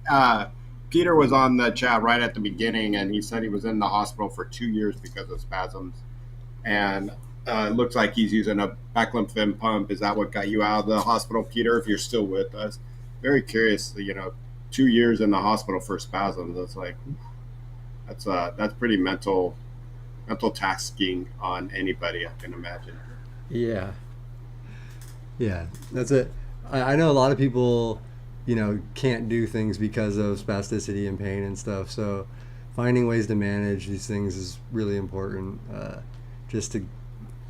gonna. Peter was on the chat right at the beginning, and he said he was in the hospital for 2 years because of spasms, and it looks like he's using a baclofen pump. Is that what got you out of the hospital, Peter? If you're still with us, very curious. 2 years in the hospital for spasms. That's like that's pretty mental tasking on anybody. I can imagine. Yeah. Yeah. That's it. I know a lot of people, can't do things because of spasticity and pain and stuff. So finding ways to manage these things is really important. Just to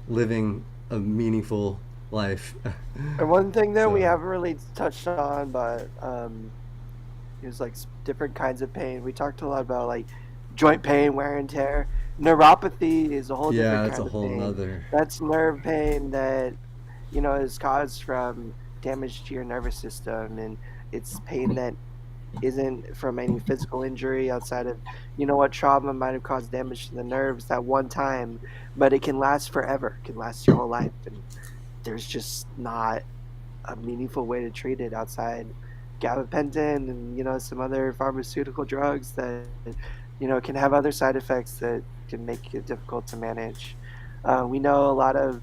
living a meaningful life. And one thing that we So haven't really touched on, but is like different kinds of pain. We talked a lot about like joint pain, wear and tear. Neuropathy is a whole yeah, different it's a kind of whole pain. nother. That's nerve pain that is caused from damage to your nervous system, and it's pain that isn't from any physical injury outside of what trauma might have caused damage to the nerves that one time, but it can last forever, can last your whole life, and there's just not a meaningful way to treat it outside gabapentin and some other pharmaceutical drugs that can have other side effects that can make it difficult to manage. We know a lot of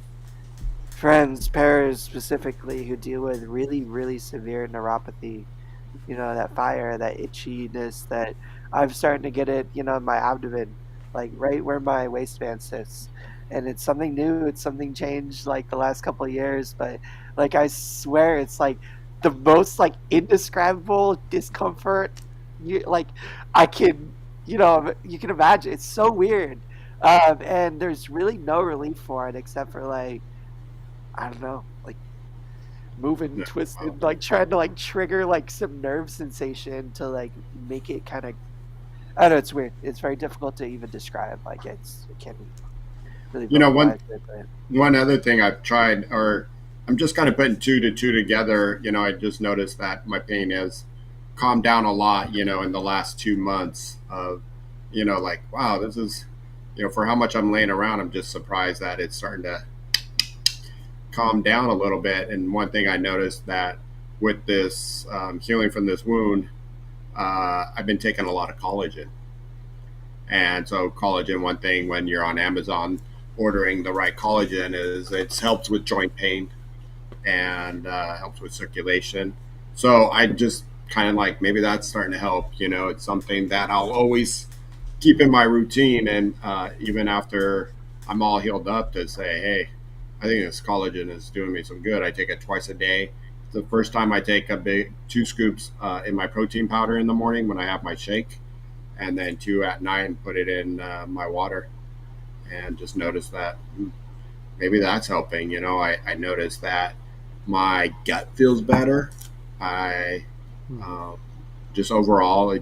friends, pairs specifically, who deal with really, really severe neuropathy. That fire, that itchiness, that I'm starting to get it, in my abdomen, like right where my waistband sits. And it's something new. It's something changed like the last couple of years, but like I swear it's like the most like indescribable discomfort. Like I can, you can imagine. It's so weird. And there's really no relief for it except for like I don't know, like moving, Yeah. twisted, like trying to like trigger like some nerve sensation to like make it kind of. I don't know. It's weird. It's very difficult to even describe. Like it can't really You know, one vocalize it. But one other thing I've tried, or I'm just kind of putting two to two together. I just noticed that my pain has calmed down a lot, in the last 2 months of, like, wow, this is, for how much I'm laying around, I'm just surprised that it's starting to calm down a little bit. And one thing I noticed that with this healing from this wound, I've been taking a lot of collagen. And so collagen, one thing when you're on Amazon ordering the right collagen is it helps with joint pain and helps with circulation. So I just kind of like maybe that's starting to help. It's something that I'll always keep in my routine, and even after I'm all healed up, to say, hey, I think this collagen is doing me some good. I take it twice a day. The first time I take a big 2 scoops in my protein powder in the morning when I have my shake, and then 2 at night and put it in my water, and just notice that maybe that's helping. I noticed that my gut feels better. I um, just overall,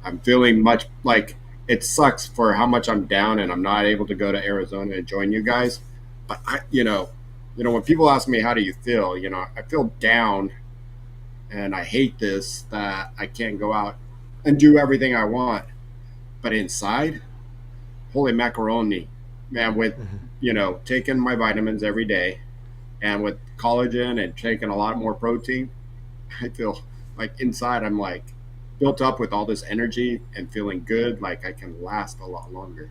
I'm feeling much like it sucks for how much I'm down and I'm not able to go to Arizona and join you guys. But when people ask me how do you feel, I feel down, and I hate this that I can't go out and do everything I want. But inside, holy macaroni, man! With taking my vitamins every day, and with collagen and taking a lot more protein, I feel like inside I'm like built up with all this energy and feeling good, like I can last a lot longer.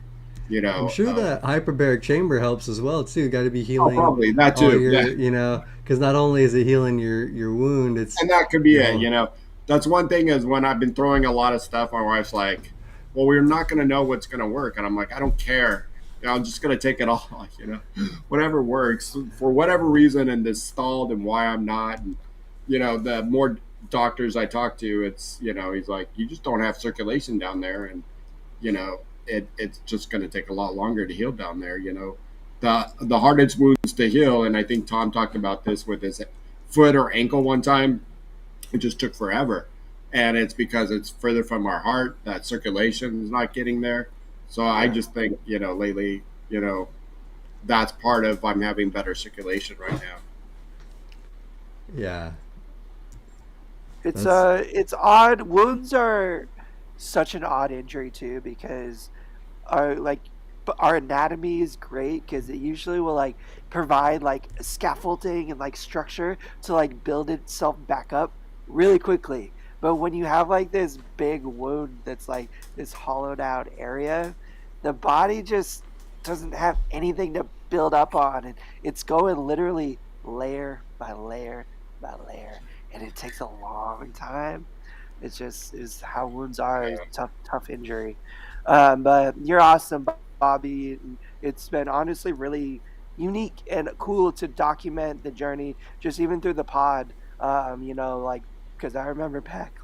You I'm know, sure um, that hyperbaric chamber helps as well too. Got to be oh, healing probably that all too. Yeah, your, because not only is it healing your wound, it's and that could be your it. whole. That's one thing is when I've been throwing a lot of stuff, my wife's like, "Well, we're not going to know what's going to work," and I'm like, "I don't care. I'm just going to take it all. Whatever works for whatever reason." And this stalled, and why I'm not. And the more doctors I talk to, it's he's like, "You just don't have circulation down there," and it's just going to take a lot longer to heal down there. The hardest wounds to heal, and I think Tom talked about this with his foot or ankle one time. It just took forever, and it's because it's further from our heart that circulation is not getting there. So I Yeah. just think lately, that's part of I'm having better circulation right now. Yeah, It's that's it's odd. Wounds are such an odd injury too because our but our anatomy is great because it usually will provide scaffolding and structure to build itself back up really quickly. But when you have this big wound that's this hollowed out area, the body just doesn't have anything to build up on, and it's going literally layer by layer by layer, and it takes a long time. It's just is how wounds are. It's tough injury. But you're awesome, Bobby. It's been honestly really unique and cool to document the journey, just even through the pod. Because I remember back,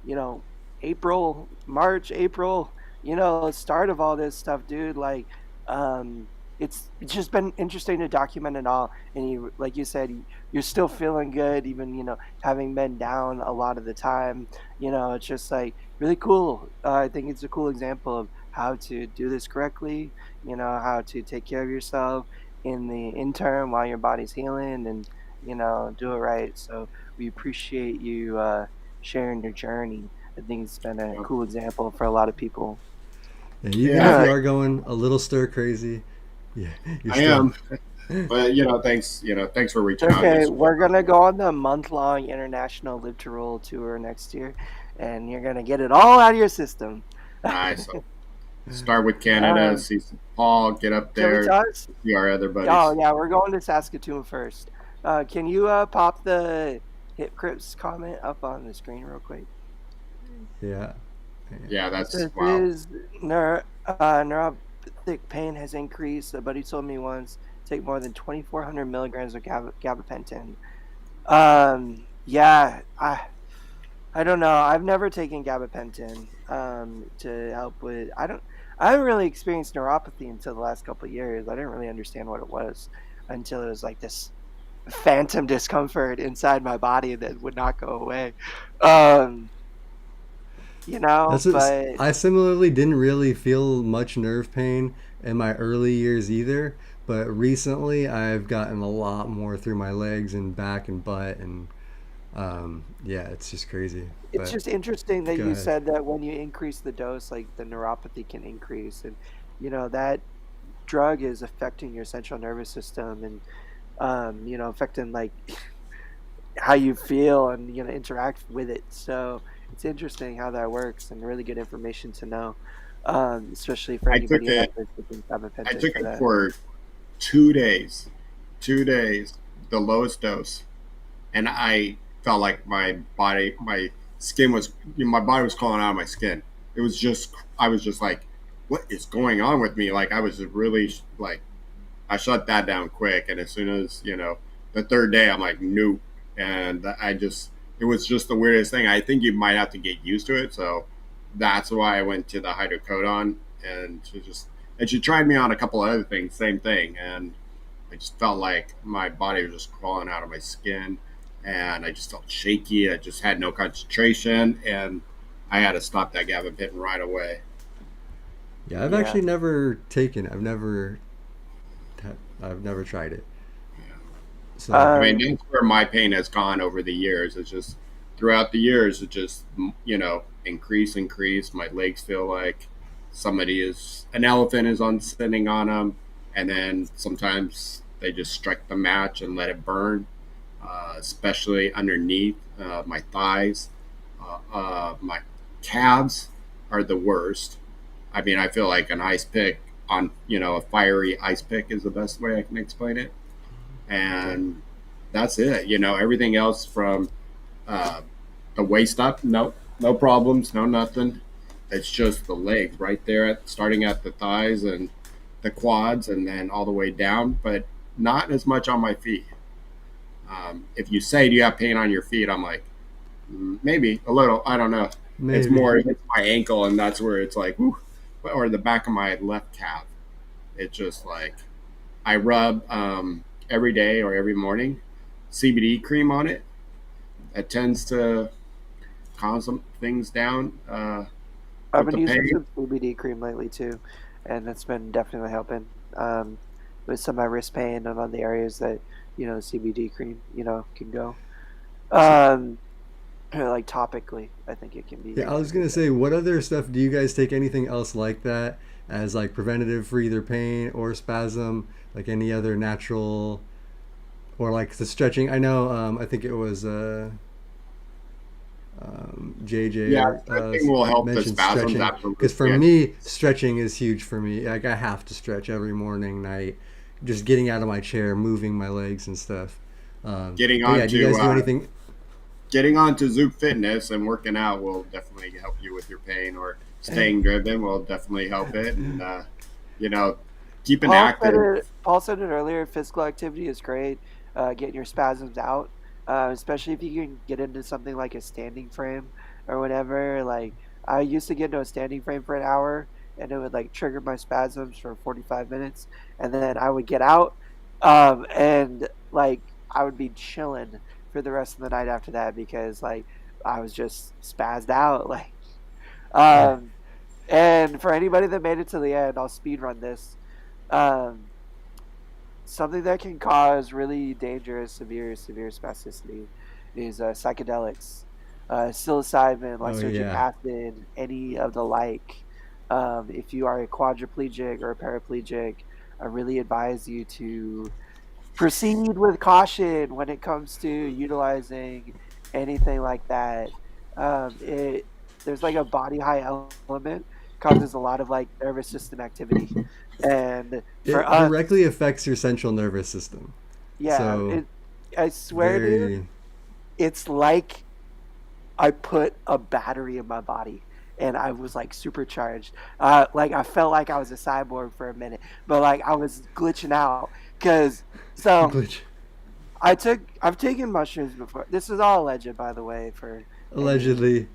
you know, April, March, April, start of all this stuff, dude. Um, it's just been interesting to document it all. And you, like you said, you're still feeling good, even having been down a lot of the time. It's just really cool. I think it's a cool example of how to do this correctly. How to take care of yourself in the interim while your body's healing, and do it right. So we appreciate you sharing your journey. I think it's been a cool example for a lot of people. yeah. Even Yeah, if you Okay, are going a little stir crazy, yeah, you're I still. am. But thanks for reaching out. we're gonna go on the month-long international Live to Roll tour next year, and you're gonna get it all out of your system. Nice. So start with Canada, um, see Paul, get up can we there, talk? see our other Oh buddies. yeah, we're going to Saskatoon first. Can you pop the Hip Crips comment up on the screen real quick? Yeah, Yeah, It that's says wow. his neuropathic pain has increased. A buddy told me once take more than 2,400 milligrams of gabapentin. Yeah, I don't know. I've never taken gabapentin to help with. I haven't really experienced neuropathy until the last couple of years. I didn't really understand what it was until it was this phantom discomfort inside my body that would not go away. Um, that's what, but I similarly didn't really feel much nerve pain in my early years either. but recently I've gotten a lot more through my legs and back and butt, and yeah, it's just crazy. It's But just interesting that go you ahead. said that when you increase the dose, like the neuropathy can increase, and that drug is affecting your central nervous system, and affecting like how you feel and interact with it. So it's interesting how that works, and really good information to know, especially for I took anybody out it. there taking I gabapentin took for it that. for 2 days. 2 days, the lowest dose, and I felt like my skin was, my body was crawling out of my skin. It was just, I was just like, what is going on with me? Like I was really like, I shut that down quick, and as soon as the third day, I'm like, nope, and it was just the weirdest thing. I think you might have to get used to it, so that's why I went to the hydrocodone, and she tried me on a couple of other things, same thing, and I just felt like my body was just crawling out of my skin, and I just felt shaky. I just had no concentration, and I had to stop that gabapentin right away. Yeah, I've Yeah. actually never taken it. I've never tried it. So I mean, Um, that's where my pain has gone over the years. It's just throughout the years, it just increase. My legs feel like an elephant is on sitting on them, and then sometimes they just strike the match and let it burn, especially underneath my thighs. My calves are the worst. I mean, I feel like an ice pick on, a fiery ice pick is the best way I can explain it. okay. And that's it. Everything else from uh, the waist up, no problems, no nothing. It's just the legs right there, starting at the thighs and the quads, and then all the way down, but not as much on my feet. If you say, do you have pain on your feet? I'm like, maybe a little. I don't know. It's Maybe. more, it's my ankle, and that's where it's like, whew, or the back of my left calf. It's just like I rub every day or every morning CBD cream on it. It tends to calm some things down I've with been the using pain. some CBD cream lately too, and that's been definitely helping with some of my wrist pain and on the areas that CBD cream can go. So, Um, like topically, I think it can be yeah, I was really gonna good. say, what other stuff do you guys take? Anything else like that as like preventative for either pain or spasm? Like any other natural or like the stretching? I know. I think it was Yeah, JJ stretching will help the mentioned spasms, stretching because for absolutely. me, stretching is huge for me. Like I have to stretch every morning, night, just getting out of my chair, moving my legs and stuff. Getting But yeah, on do you to guys do anything? Zoom Fitness and working out will definitely help you with your pain, or staying driven will definitely help it, and you know, keeping active. Paul said it earlier. Physical activity is great. Getting your spasms out, especially if you can get into something like a standing frame or whatever. Like I used to get into a standing frame for an hour, and it would like trigger my spasms for 45 minutes, and then I would get out, and like I would be chilling for the rest of the night after that because like I was just spazzed out. Like, um, and for anybody that made it to the end, I'll speed run this. Um, Something that can cause really dangerous, severe spasticity is psychedelics, psilocybin, Oh lysergic yeah, acid, any of the like. If you are a quadriplegic or a paraplegic, I really advise you to proceed with caution when it comes to utilizing anything like that. It There's like a body high element, causes a lot of like nervous system activity, and for it us, directly affects your central nervous system. yeah, So I swear, dude, very it's like I put a battery in my body and I was like supercharged. Like I felt like I was a cyborg for a minute, but like I was glitching out because so glitch. I've taken mushrooms before. This is all alleged, by the way, for any Allegedly.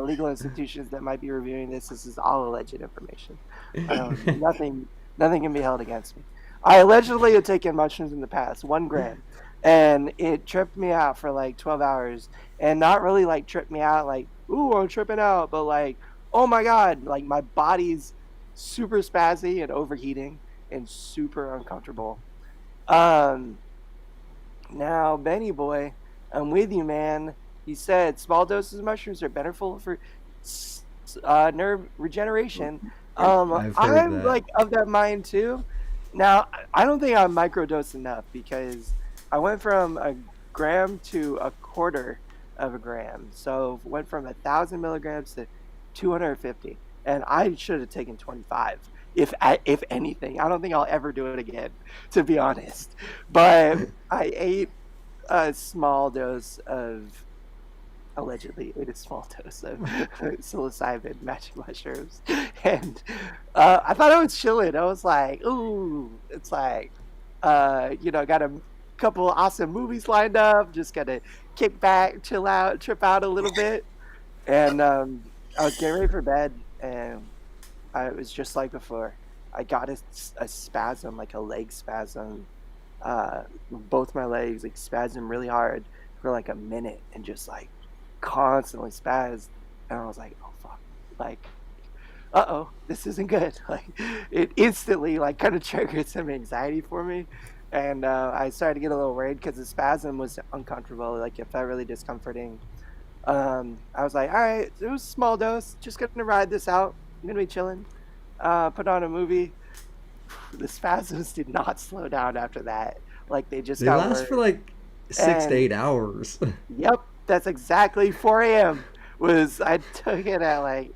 legal institutions that might be reviewing this. This is all alleged information. Nothing can be held against me. I allegedly had taken mushrooms in the past, 1 gram, and it tripped me out for like 12 hours, and not really like tripped me out like, ooh, I'm tripping out, but like, oh my god, like my body's super spazzy and overheating, and super uncomfortable. Um, Now, Benny boy, I'm with you, man. He said small doses of mushrooms are beneficial for nerve regeneration. I've heard I'm that. like of that mind too. Now, I don't think I'm microdosed enough because I went from a gram to a quarter of a gram. So went from 1,000 milligrams to 250, and I should have taken 25. If anything, I don't think I'll ever do it again, to be honest. But I ate a small dose of allegedly ate a small dose of psilocybin magic mushrooms, and I thought I was chilling. I was like, "Ooh, it's like, got a couple awesome movies lined up. Just gotta kick back, chill out, trip out a little bit." And I was getting ready for bed, and I was just like before. I got a spasm, like a leg spasm. Both my legs like spasm really hard for like a minute, and just like constantly spazzed. And I was like, "Oh fuck!" Like, "Uh-oh, this isn't good." Like, it instantly like kind of triggered some anxiety for me, and I started to get a little worried because the spasm was uncomfortable. Like, it felt really discomforting. I was like, "All right, it was a small dose. Just gonna ride this out. I'm gonna be chilling." Put on a movie. The spasms did not slow down after that. Like, they just They got last worse. for like 6 to 8 hours. Yep, that's exactly 4 a.m. was I took it at like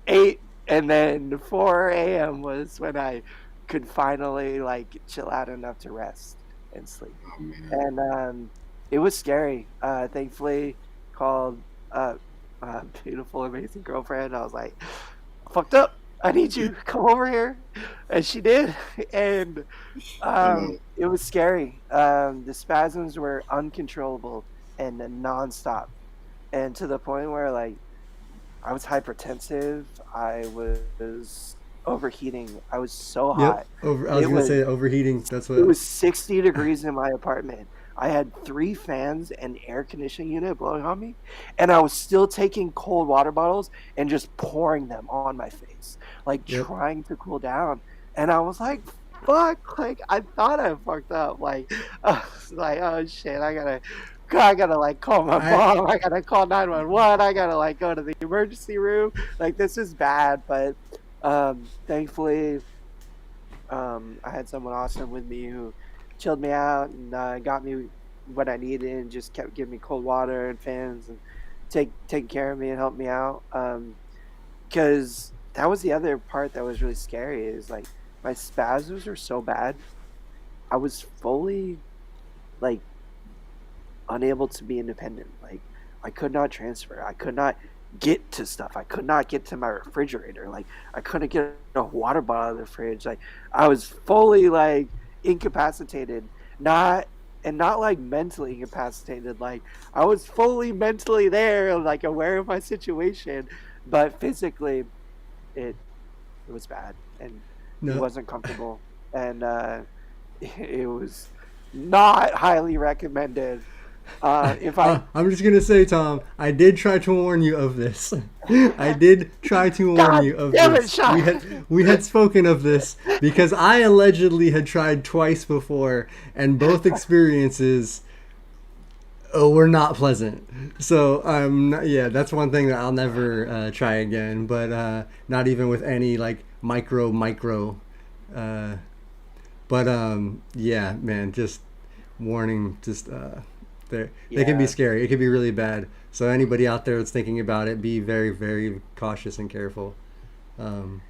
8, and then 4 a.m. was when I could finally like chill out enough to rest and sleep. Oh man. And it was scary. Thankfully, called beautiful, amazing girlfriend. I was like, "Fucked up. I need you. Come over here," and she did. And it was scary. The spasms were uncontrollable and nonstop, and to the point where like I was hypertensive. I was overheating. I was so Yep. hot. I was It gonna was say overheating. That's it what. was 60 degrees in my apartment. I had 3 fans and air conditioning unit blowing on me, and I was still taking cold water bottles and just pouring them on my face, like Yep. trying to cool down. And I was like, "Fuck!" Like, I thought I fucked up. Like, I was like, "Oh shit! I gotta like call my I mom. I gotta call 911. I gotta like go to the emergency room. Like, this is bad." But thankfully, I had someone awesome with me who chilled me out and got me what I needed, and just kept giving me cold water and fans and taking care of me and helped me out. Because that was the other part that was really scary, is like my spasms were so bad. I was fully like unable to be independent. Like, I could not transfer. I could not get to stuff. I could not get to my refrigerator. Like, I couldn't get a water bottle out of the fridge. Like, I was fully like incapacitated. Not like mentally incapacitated. Like, I was fully mentally there, like aware of my situation, but physically it it was bad, and it no. wasn't comfortable, and it was not highly recommended. If I I'm just gonna say, Tom, I did try to warn you of this. I did try to warn God you of damn it, this. Shawn. We had spoken of this because I allegedly had tried twice before, and both experiences were not pleasant. So yeah, that's one thing that I'll never try again. But not even with any like micro. Uh, but yeah, man, just warning, just they can be Yeah, scary. It can be really bad. So anybody out there that's thinking about it, be very, very cautious and careful. Um,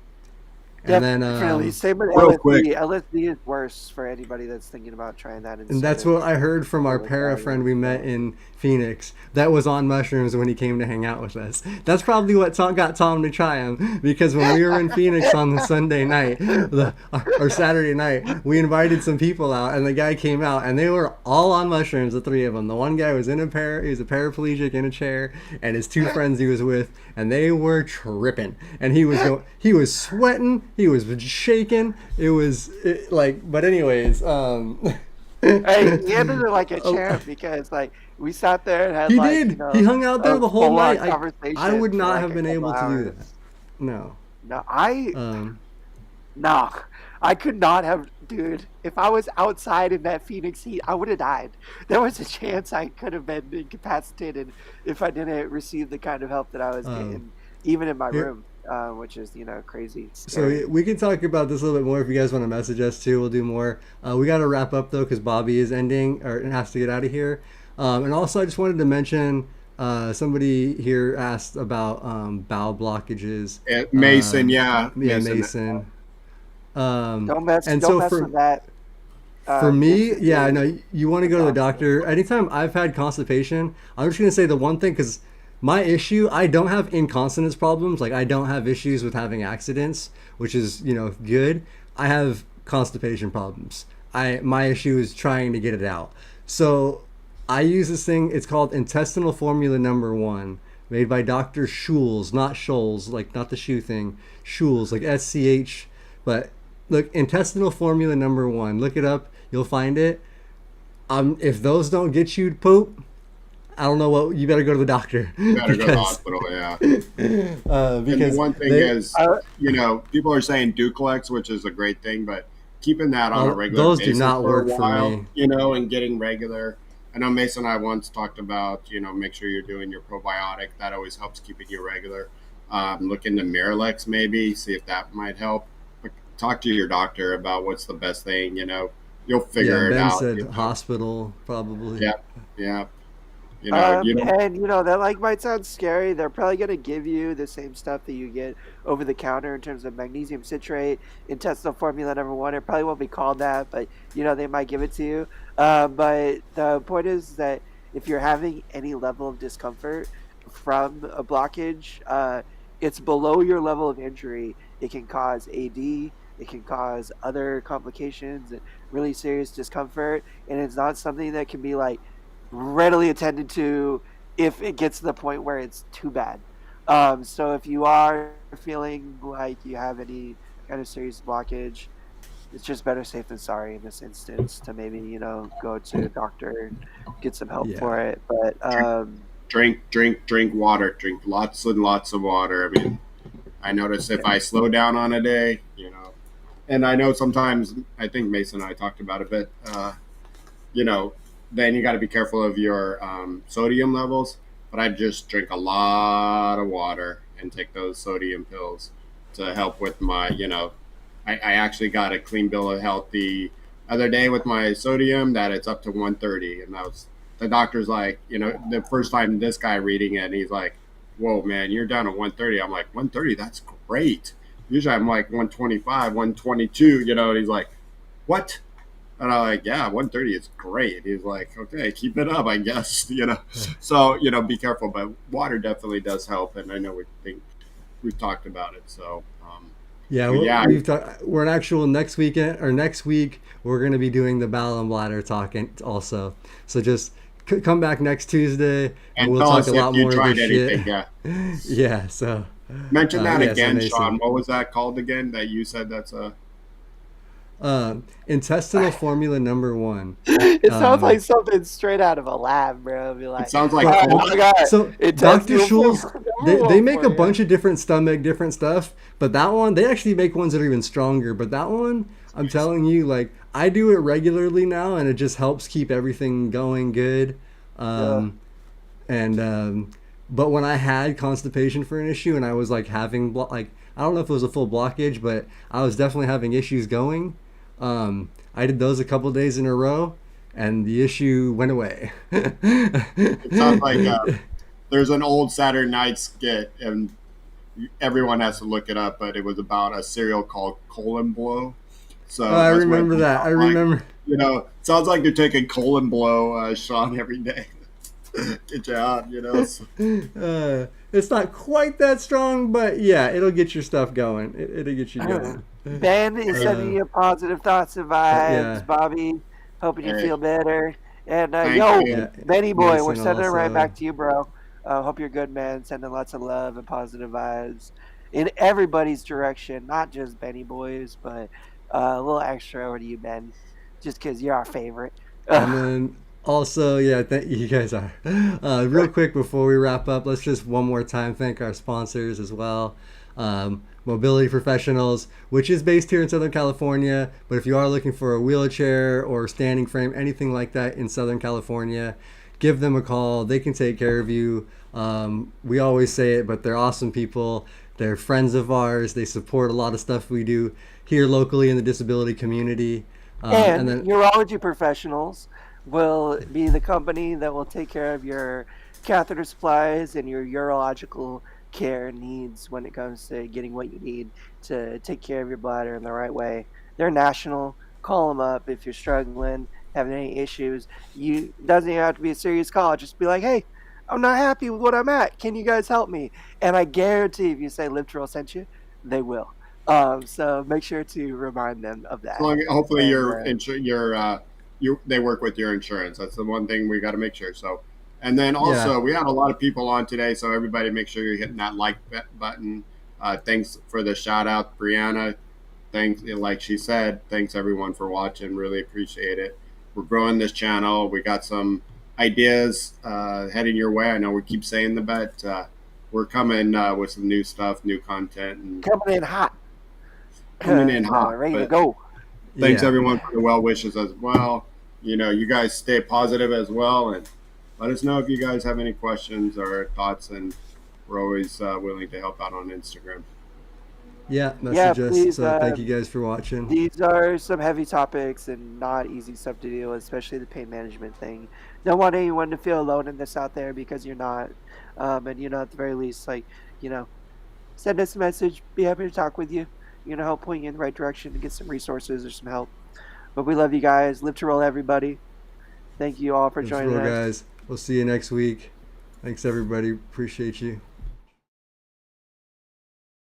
and then definitely. Same with Real quick, LSD. LSD is worse for anybody that's thinking about trying that and instead that's of what I heard from our para friend Valium. we met So in Phoenix that was on mushrooms when he came to hang out with us. That's probably what got Tom to try them, because when we were in Phoenix on the Sunday night, or Saturday night, we invited some people out, and the guy came out, and they were all on mushrooms, the three of them. The one guy was he was a paraplegic in a chair, and his two friends he was with, and they were tripping. And he was sweating, he was shaking. But anyways, hey, he ended it like a oh, champ, because like we sat there and had he like did. He hung out there a the whole full on night. I conversation would for not like have a been couple able to do that. hours. No. No, Um, no, I could not have, dude. If I was outside in that Phoenix heat, I would have died. There was a chance I could have been incapacitated if I didn't receive the kind of help that I was Um, getting, even in my here, room, which is crazy, so scary. we can talk about this a little bit more if you guys want to message us too. We'll do more. We got to wrap up though because Bobby is ending or has to get out of here. And also, I just wanted to mention somebody here asked about bowel blockages. Mason, yeah, Yeah, Mason. Mason. Um, Don't mess, and don't so mess with that. for Get me, to yeah, the no, you want to go to the doctor. doctor. Anytime I've had constipation, I'm just gonna say the one thing because my issue, I don't have incontinence problems. Like I don't have issues with having accidents, which is good. I have constipation problems. My issue is trying to get it out. So I use this thing. It's called intestinal formula number one, made by Dr. Schulz, not Scholes, like not the shoe thing. Schulz, like SCH. But look, intestinal formula number one. Look it up. You'll find it. If those don't get you to poop, I don't know what. You better go to the doctor You better go to the because hospital, yeah. And the because one thing they is, people are saying Duplex, which is a great thing, but keeping that on a regular those do basis not for a work for while, me. and getting regular. I know Mason and I once talked about, make sure you're doing your probiotic. That always helps keeping you regular. Look into Miralex maybe, see if that might help. But talk to your doctor about what's the best thing, you'll Yeah, figure it Ben out, said hospital probably. Yeah, yeah. You don't, And that might sound scary. They're probably gonna give you the same stuff that you get over the counter in terms of magnesium citrate, intestinal formula number one. It probably won't be called that, but they might give it to you. But the point is that if you're having any level of discomfort from a blockage, it's below your level of injury. It can cause AD. It can cause other complications and really serious discomfort, and it's not something that can be like readily attended to if it gets to the point where it's too bad. So if you are feeling like you have any kind of serious blockage, it's just better safe than sorry in this instance to maybe go to a doctor and get some help Yeah. for it. But drink water. Drink lots and lots of water. I mean, I notice if I slow down on a day, and I know sometimes I think Mason and I talked about it, but you know, then you got to be careful of your sodium levels. But I just drink a lot of water and take those sodium pills to help with my, I actually got a clean bill of health the other day with my sodium that it's up to 130. And that was, the doctor's like, the first time this guy reading it, and he's like, whoa, man, you're down to 130. I'm like, 130, that's great. Usually I'm like 125, 122, and he's like, what? And I'm like, yeah, 130 is great. He's like, okay, keep it up, I guess, So, be careful. But water definitely does help. And I know we've talked about it. So, Yeah, but yeah, we're an actual next weekend or next week. We're going to be doing the bowel and bladder talking also. So just come back next Tuesday and and we'll tell talk us a if lot you more of tried this anything. shit. Yeah. Yeah, so Mention that yeah, so again, Mason. Shawn. What was that called again that you said that's a. Intestinal formula number one. it sounds like Um, something straight out of a lab, bro. Be It like, sounds like all But right, cold. I got so Dr. intestinal Schul's, formula number they one make a for you. bunch of different stomach, different stuff. But that one, they actually make ones that are even stronger. But that one, I'm telling you, like I do it regularly now, and it just helps keep everything going good. Yeah. Um, and but when I had constipation for an issue, and I was like having like I don't know if it was a full blockage, but I was definitely having issues going. I did those a couple days in a row, and the issue went away. It sounds like there's an old Saturday Night skit, and everyone has to look it up, but it was about a cereal called Colon Blow. Oh, So I that's what it remember that. I sounds like. remember. Sounds like you're taking Colon Blow, Shawn, every day. Get you out. So, It's not quite that strong, but yeah, it'll get your stuff going. It'll get you going. Ben is sending you positive thoughts and vibes. Yeah, Bobby, hoping you hey, feel better. And thank yo, you. yeah. Benny boy, we're Mason sending it right also. back to you, bro. Hope you're good, man. Sending lots of love and positive vibes in everybody's direction, not just Benny boys, but a little extra over to you, Ben, just because you're our favorite. And then also, yeah, thank you guys are. Real quick before we wrap up, let's just one more time thank our sponsors as well. Mobility Professionals, which is based here in Southern California. But if you are looking for a wheelchair or standing frame, anything like that in Southern California, give them a call. They can take care of you. We always say it, but they're awesome people. They're friends of ours. They support a lot of stuff we do here locally in the disability community. And And then, urology professionals will be the company that will take care of your catheter supplies and your urological care needs when it comes to getting what you need to take care of your bladder in the right way. They're national. Call them up if you're struggling, having any issues. You doesn't even have to be a serious call. Just be like, hey, I'm not happy with what I'm at. Can you guys help me? And I guarantee if you say Live sent you, they will. So make sure to remind them of As that. long, hopefully And they work with your insurance. That's the one thing we got to make sure. So, and then yeah, also we had a lot of people on today, so everybody make sure you're hitting that like button. Thanks for the shout out, Brianna. Thanks, like she said, thanks everyone for watching. Really appreciate it. We're growing this channel. We got some ideas heading your way. I know we keep saying that, but we're coming with some new stuff, new content, and coming in hot, coming in hot. ready to But go. thanks yeah, everyone for the well wishes as well. You know, you guys stay positive as well, and let us know if you guys have any questions or thoughts, and we're always willing to help out on Instagram. yeah. Yeah, Message us. please. So thank you guys for watching. These are some heavy topics and not easy stuff to deal with, especially the pain management thing. Don't want anyone to feel alone in this out there because you're not. And at the very least, like you know, send us a message. Be happy to talk with you. Help point you in the right direction to get some resources or some help. But we love you guys. Live to roll, everybody. Thank you all for Let's joining roll, us. guys. We'll see you next week. Thanks, everybody. Appreciate you.